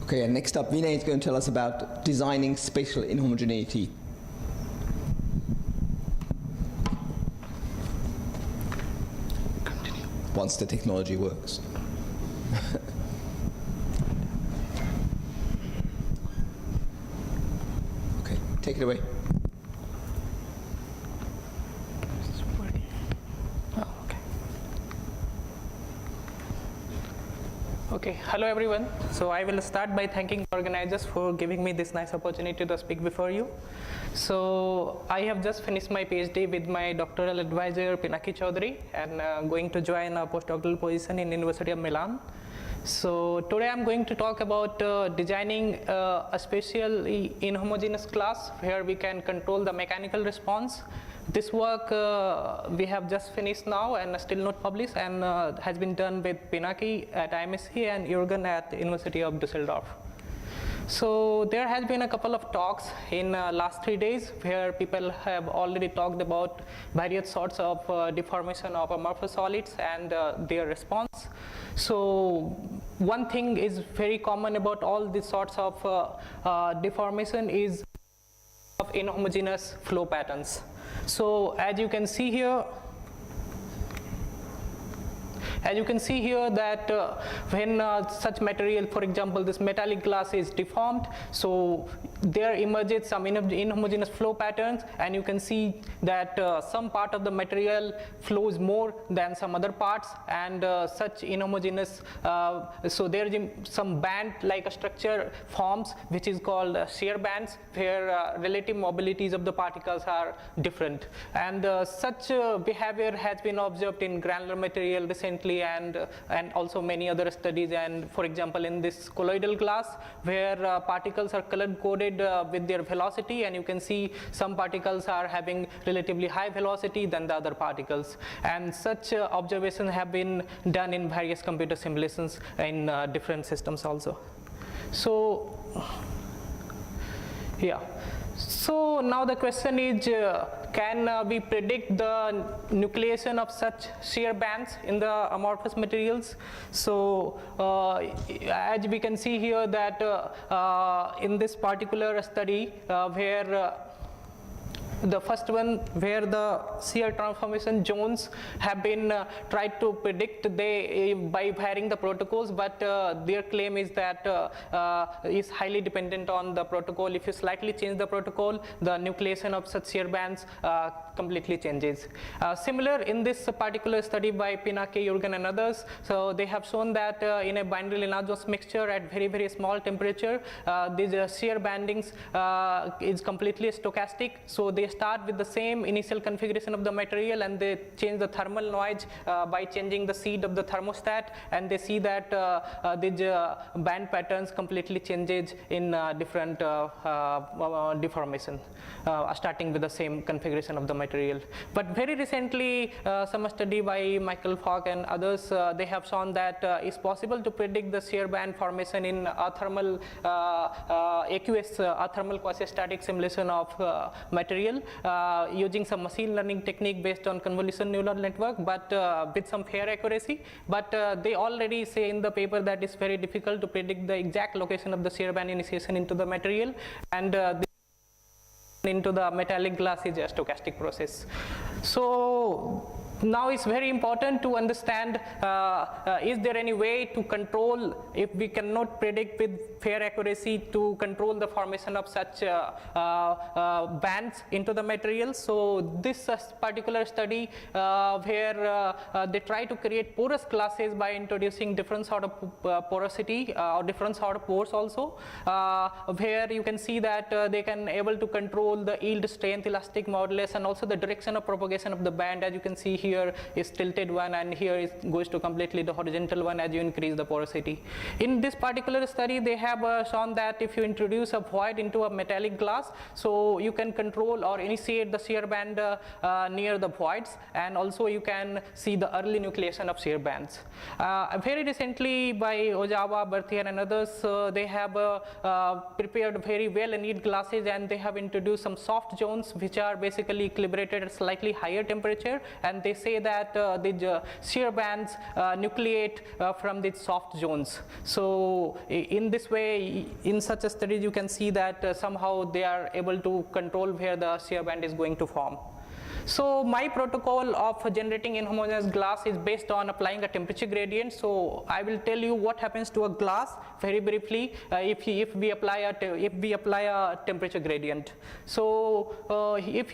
Okay, and next up, Vinay is going to tell us about designing spatial inhomogeneity. Once the technology works. Okay, take it away.
Okay, hello everyone. So I will start by thanking the organizers for giving me this nice opportunity to speak before you. So I have just finished my PhD with my doctoral advisor Pinaki Chaudhary, and going to join a postdoctoral position in University of Milan. So today I'm going to talk about designing a spatially inhomogeneous class where we can control the mechanical response. This work we have just finished now and still not published, and has been done with Pinaki at IMSC and Jürgen at the University of Düsseldorf. So there has been a couple of talks in last 3 days where people have already talked about various sorts of deformation of amorphous solids and their response. So one thing is very common about all these sorts of deformation is of inhomogeneous flow patterns. So as you can see here that when such material, for example this metallic glass, is deformed, so there emerges some inhomogeneous flow patterns, and you can see that some part of the material flows more than some other parts, and such inhomogeneous, so there is some band like a structure forms which is called shear bands, where relative mobilities of the particles are different, and such behavior has been observed in granular material recently, and also many other studies, and for example in this colloidal glass where particles are color coded with their velocity, and you can see some particles are having relatively high velocity than the other particles, and such observations have been done in various computer simulations in different systems also. So yeah. So now the question is, can we predict the nucleation of such shear bands in the amorphous materials? So as we can see here that in this particular study where The first one where the shear transformation zones have been tried to predict by varying the protocols, but their claim is that is highly dependent on the protocol. If you slightly change the protocol, the nucleation of such shear bands completely changes. Similar in this particular study by Pinaki, Jurgen and others, so they have shown that in a binary Linares mixture at very, very small temperature, these shear bandings is completely stochastic. So they start with the same initial configuration of the material and they change the thermal noise by changing the seed of the thermostat, and they see that these band patterns completely changes in different deformation, starting with the same configuration of the material. But very recently, some study by Michael Falk and others, they have shown that it's possible to predict the shear band formation in a thermal AQS, a thermal quasi-static simulation of material using some machine learning technique based on convolution neural network, but with some fair accuracy. But they already say in the paper that it's very difficult to predict the exact location of the shear band initiation into the material, and into the metallic glass is a stochastic process. So now it's very important to understand, is there any way to control, if we cannot predict with fair accuracy, to control the formation of such bands into the material. So this particular study where they try to create porous classes by introducing different sort of porosity or different sort of pores also, where you can see that they can able to control the yield strength, elastic modulus, and also the direction of propagation of the band. As you can see here is tilted one, and here it goes to completely the horizontal one as you increase the porosity. In this particular study, they have shown that if you introduce a void into a metallic glass, so you can control or initiate the shear band near the voids, and also you can see the early nucleation of shear bands. Very recently by Ojawa, Berthier and others, they have prepared very well neat glasses, and they have introduced some soft zones which are basically equilibrated at slightly higher temperature, and they say that the shear bands nucleate from these soft zones. So in this way, in such a study, you can see that somehow they are able to control where the shear band is going to form. So my protocol of generating inhomogeneous glass is based on applying a temperature gradient. So I will tell you what happens to a glass very briefly if we apply a temperature gradient. So if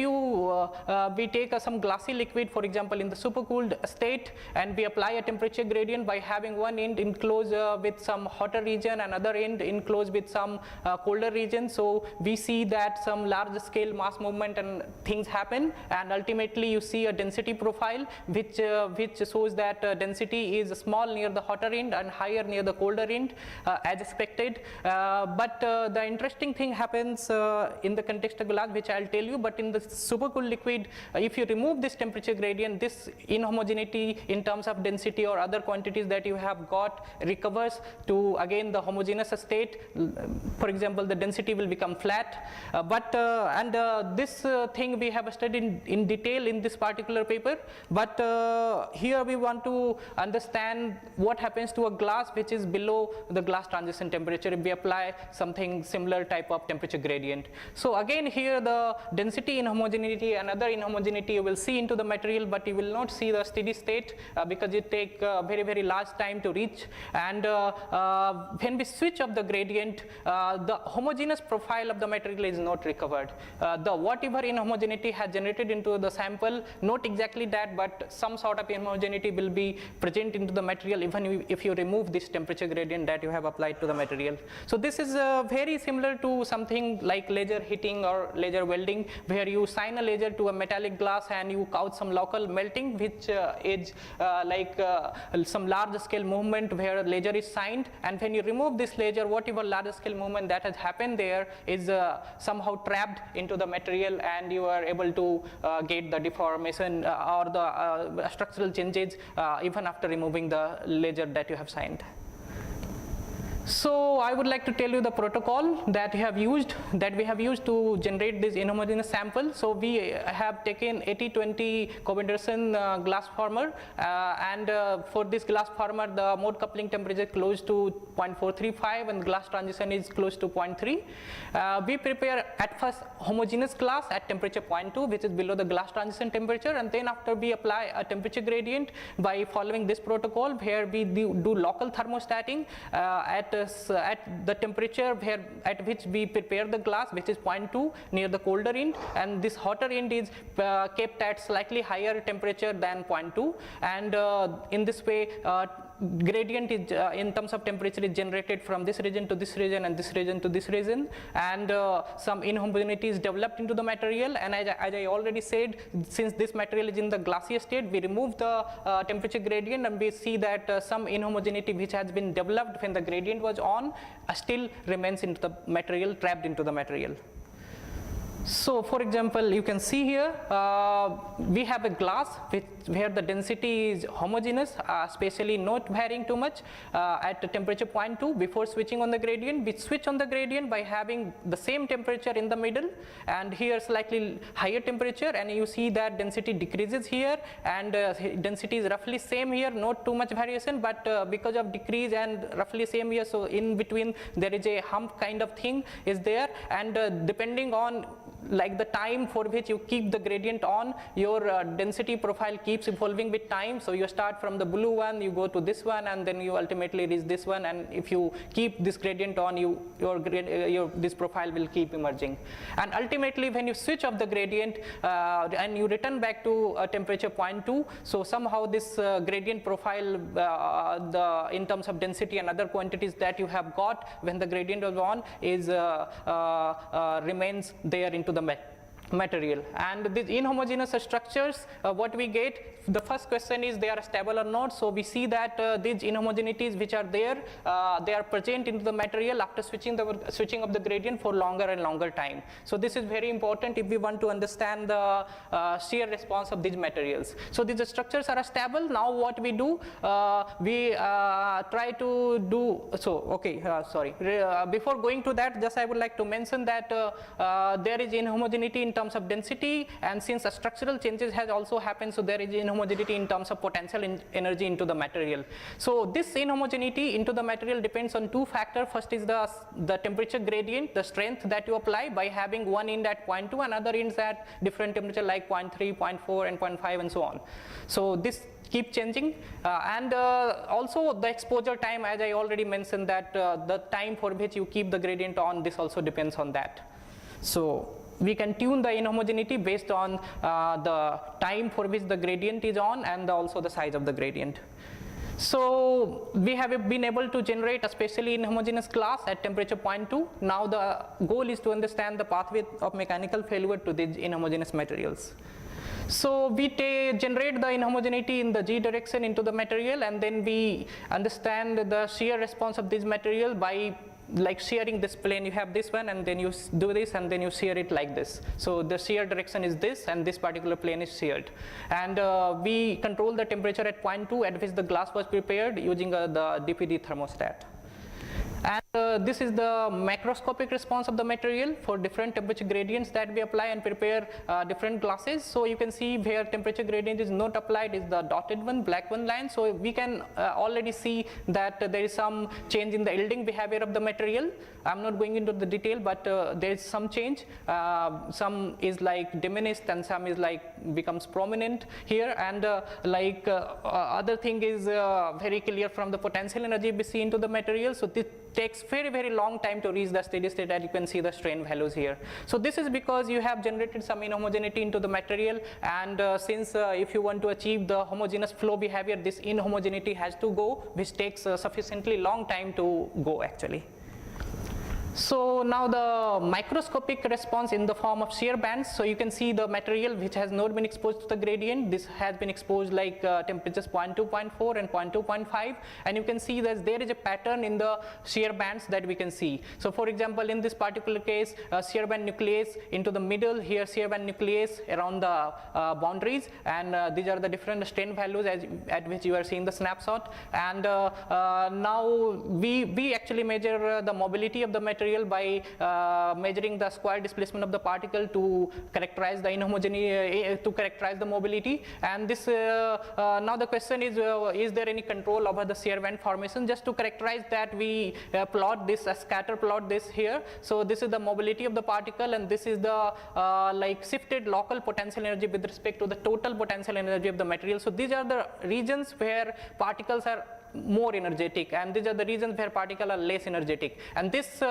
we take some glassy liquid, for example, in the supercooled state, and we apply a temperature gradient by having one end enclosed with some hotter region and other end enclosed with some colder region. So we see that some large scale mass movement and things happen, and ultimately you see a density profile which shows that density is small near the hotter end and higher near the colder end as expected. But the interesting thing happens in the context of glass, which I'll tell you. But in the supercooled liquid, if you remove this temperature gradient, this inhomogeneity in terms of density or other quantities that you have got recovers to again the homogeneous state. For example, the density will become flat. This thing we have studied in detail in this particular paper. But here we want to understand what happens to a glass which is below the glass transition temperature if we apply something similar type of temperature gradient. So again here the density inhomogeneity and other inhomogeneity you will see into the material, but you will not see the steady state because it take very, very large time to reach. And when we switch up the gradient, the homogeneous profile of the material is not recovered. The whatever inhomogeneity has generated into the sample, not exactly that, but some sort of inhomogeneity will be present into the material even if you remove this temperature gradient that you have applied to the material. So this is very similar to something like laser heating or laser welding, where you shine a laser to a metallic glass and you cause some local melting, which is like some large scale movement where laser is shined, and when you remove this laser, whatever large scale movement that has happened there is somehow trapped into the material, and you are able to get the deformation or the structural changes even after removing the laser that you have shined. So I would like to tell you the protocol that we have used to generate this inhomogeneous sample. So we have taken 80-20 Covendorson glass former, and for this glass former the mode coupling temperature is close to 0.435 and glass transition is close to 0.3. We prepare at first homogeneous glass at temperature 0.2, which is below the glass transition temperature, and then after we apply a temperature gradient by following this protocol where we do local thermostating at the temperature at which we prepare the glass, which is 0.2 near the colder end, and this hotter end is kept at slightly higher temperature than 0.2, and in this way gradient is in terms of temperature is generated from this region to this region and this region to this region, and some inhomogeneity is developed into the material. And as I already said, since this material is in the glacier state, we remove the temperature gradient and we see that some inhomogeneity which has been developed when the gradient was on still remains into the material, trapped into the material. So for example, you can see here we have a glass where the density is homogeneous, spatially not varying too much at the temperature 0.2. Before switching on the gradient, we switch on the gradient by having the same temperature in the middle, and here slightly higher temperature, and you see that density decreases here, and density is roughly same here, not too much variation, but because of decrease and roughly same here, so in between there is a hump kind of thing is there, and depending on like the time for which you keep the gradient on, your density profile keeps evolving with time. So you start from the blue one, you go to this one, and then you ultimately reach this one, and if you keep this gradient on, this profile will keep emerging. And ultimately when you switch off the gradient and you return back to temperature 0.2, so somehow this gradient profile in terms of density and other quantities that you have got when the gradient was on is remains there into the material. And these inhomogeneous structures, what we get, the first question is they are stable or not. So we see that these inhomogeneities which are there, they are present into the material after switching of the gradient for longer and longer time. So this is very important if we want to understand the shear response of these materials. So these structures are stable. Now what we do, we try to do, before going to that, just I would like to mention that there is inhomogeneity in terms of density, and since structural changes has also happened, so there is inhomogeneity in terms of potential energy into the material. So this inhomogeneity into the material depends on two factors. First is the temperature gradient, the strength that you apply by having one end at 0.2 and other ends at different temperature like 0.3, 0.4 and 0.5 and so on. So this keep changing, and also the exposure time, as I already mentioned, that the time for which you keep the gradient on, this also depends on that. So we can tune the inhomogeneity based on the time for which the gradient is on and also the size of the gradient. So we have been able to generate a spatially inhomogeneous glass at temperature 0.2. Now the goal is to understand the pathway of mechanical failure to these inhomogeneous materials. So we generate the inhomogeneity in the G direction into the material, and then we understand the shear response of this material by like shearing this plane. You have this one, and then you do this, and then you shear it like this. So the shear direction is this, and this particular plane is sheared. And we control the temperature at 0.2 at which the glass was prepared using the DPD thermostat. And this is the macroscopic response of the material for different temperature gradients that we apply and prepare different glasses. So you can see where temperature gradient is not applied is the dotted one, black one line. So we can already see that there is some change in the yielding behavior of the material. I'm not going into the detail, but there is some change. Some is like diminished and some is like becomes prominent here. And other thing is very clear from the potential energy we see into the material. So this takes very long time to reach the steady state, and you can see the strain values here. So this is because you have generated some inhomogeneity into the material, and since if you want to achieve the homogeneous flow behavior, this inhomogeneity has to go, which takes sufficiently long time to go actually. So now the microscopic response in the form of shear bands. So you can see the material which has not been exposed to the gradient. This has been exposed like temperatures 0.2, 0.4 and 0.2, 0.5, and you can see that there is a pattern in the shear bands that we can see. So for example, in this particular case, shear band nucleus into the middle, here shear band nucleus around the boundaries, and these are the different strain values at which you are seeing the snapshot. And now we actually measure the mobility of the material by measuring the square displacement of the particle to characterize the inhomogeneity, to characterize the mobility. And this now the question is there any control over the shear band formation? Just to characterize that, we plot this, scatter plot this here. So this is the mobility of the particle, and this is the like shifted local potential energy with respect to the total potential energy of the material. So these are the regions where particles are more energetic, and these are the regions where particles are less energetic. And this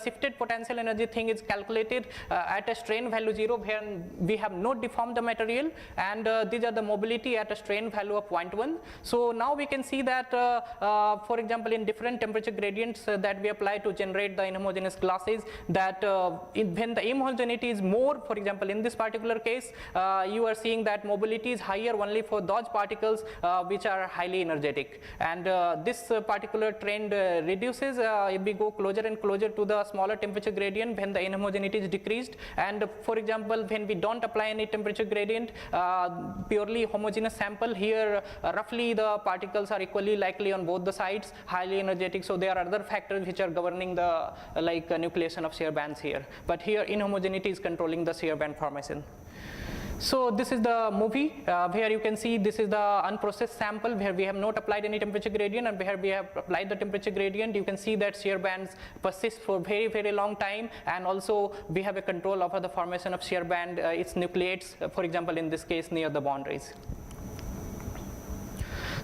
shifted potential energy thing is calculated at a strain value 0, where we have not deformed the material, and these are the mobility at a strain value of 0.1. So now we can see that for example, in different temperature gradients that we apply to generate the inhomogeneous classes, that when the inhomogeneity is more, for example in this particular case, you are seeing that mobility is higher only for those particles which are highly energetic. And this particular trend reduces if we go closer and closer to the smaller temperature gradient when the inhomogeneity is decreased. And for example, when we don't apply any temperature gradient, purely homogeneous sample, here roughly the particles are equally likely on both the sides, highly energetic. So there are other factors which are governing the nucleation of shear bands here. But here inhomogeneity is controlling the shear band formation. So this is the movie where you can see this is the unprocessed sample where we have not applied any temperature gradient, and where we have applied the temperature gradient. You can see that shear bands persist for very, very long time, and also we have a control over the formation of shear band. Its nucleates, for example, in this case near the boundaries.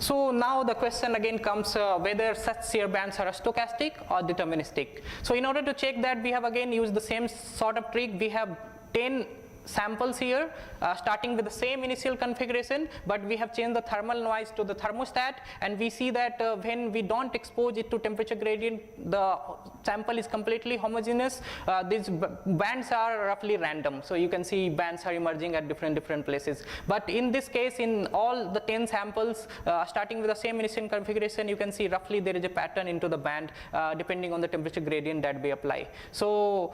So now the question again comes whether such shear bands are stochastic or deterministic. So in order to check that, we have again used the same sort of trick. We have 10 samples here starting with the same initial configuration, but we have changed the thermal noise to the thermostat, and we see that when we don't expose it to temperature gradient, the sample is completely homogeneous. These bands are roughly random, so you can see bands are emerging at different places. But in this case, in all the 10 samples starting with the same initial configuration, you can see roughly there is a pattern into the band depending on the temperature gradient that we apply. So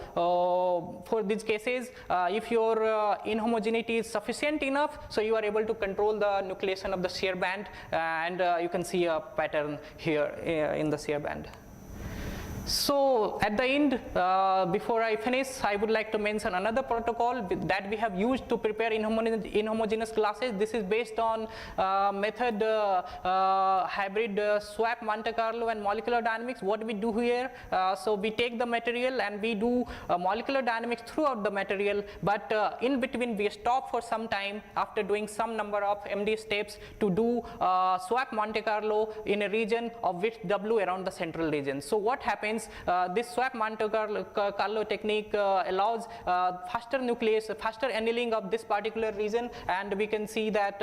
for these cases, if your inhomogeneity is sufficient enough, so you are able to control the nucleation of the shear band, and you can see a pattern here in the shear band. So at the end, before I finish, I would like to mention another protocol that we have used to prepare inhomogeneous classes. This is based on method hybrid swap Monte Carlo and molecular dynamics. What we do here, so we take the material and we do molecular dynamics throughout the material, but in between we stop for some time after doing some number of MD steps to do swap Monte Carlo in a region of width W around the central region. So what happens? This swap Monte Carlo technique allows faster annealing of this particular region, and we can see that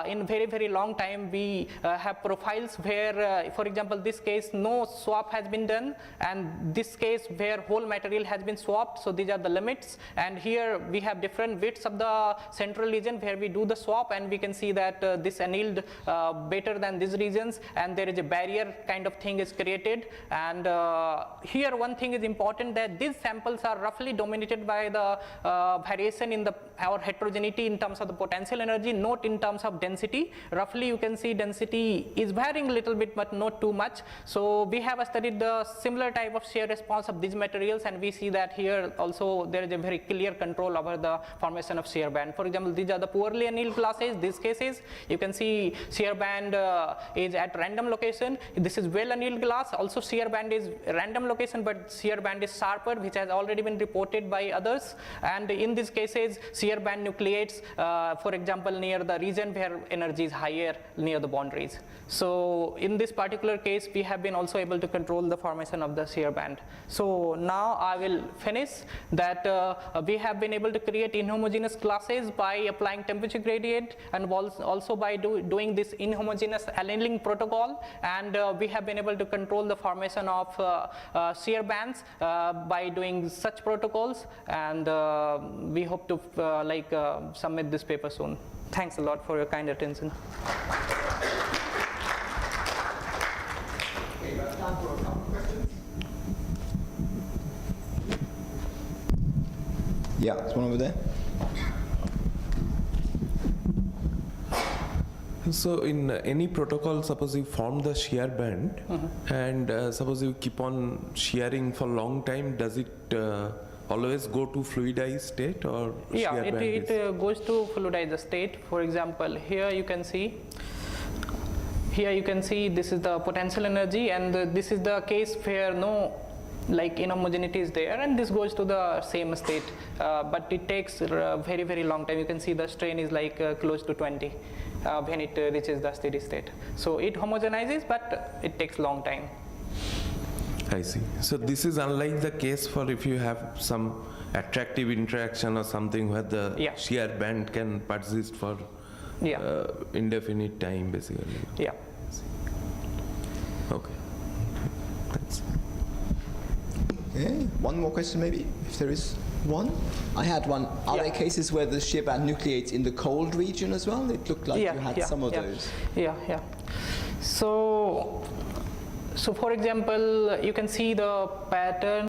in very long time we have profiles where, for example, this case no swap has been done, and this case where whole material has been swapped. So these are the limits, and here we have different widths of the central region where we do the swap, and we can see that this annealed better than these regions, and there is a barrier kind of thing is created. And here one thing is important, that these samples are roughly dominated by the variation in our heterogeneity in terms of the potential energy, not in terms of density. Roughly you can see density is varying a little bit, but not too much. So we have studied the similar type of shear response of these materials, and we see that here also there is a very clear control over the formation of shear band. For example, these are the poorly annealed classes. These cases you can see shear band is at random location. This is well annealed glass. Also shear band is random location, but shear band is sharper, which has already been reported by others. And in these cases, shear band nucleates, for example, near the region where energy is higher near the boundaries. So in this particular case, we have been also able to control the formation of the shear band. So now I will finish that we have been able to create inhomogeneous classes by applying temperature gradient, and also by doing this inhomogeneous annealing protocol, and we have been able to control the formation formation of shear bands by doing such protocols, and we hope to submit this paper soon. Thanks a lot for your kind attention.
Okay, we have time for a couple of questions. Yeah, there's one over there.
So in any protocol, suppose you form the shear band, and suppose you keep on shearing for long time, does it always go to fluidized state, or
Yeah,
shear band
it goes to fluidized state. For example, here you can see this is the potential energy, and this is the case where no inhomogeneity is there, and this goes to the same state, but it takes very, very long time. You can see the strain is close to 20 when it reaches the steady state. So it homogenizes, but it takes long time.
I see. So this is unlike the case for if you have some attractive interaction or something where the shear band can persist for indefinite time, basically.
Yeah.
Okay. Thanks.
Okay, one more question maybe, if there is one. I had one. Are there cases where the shear band nucleates in the cold region as well? It looked like you had some of those.
Yeah. So for example, you can see the pattern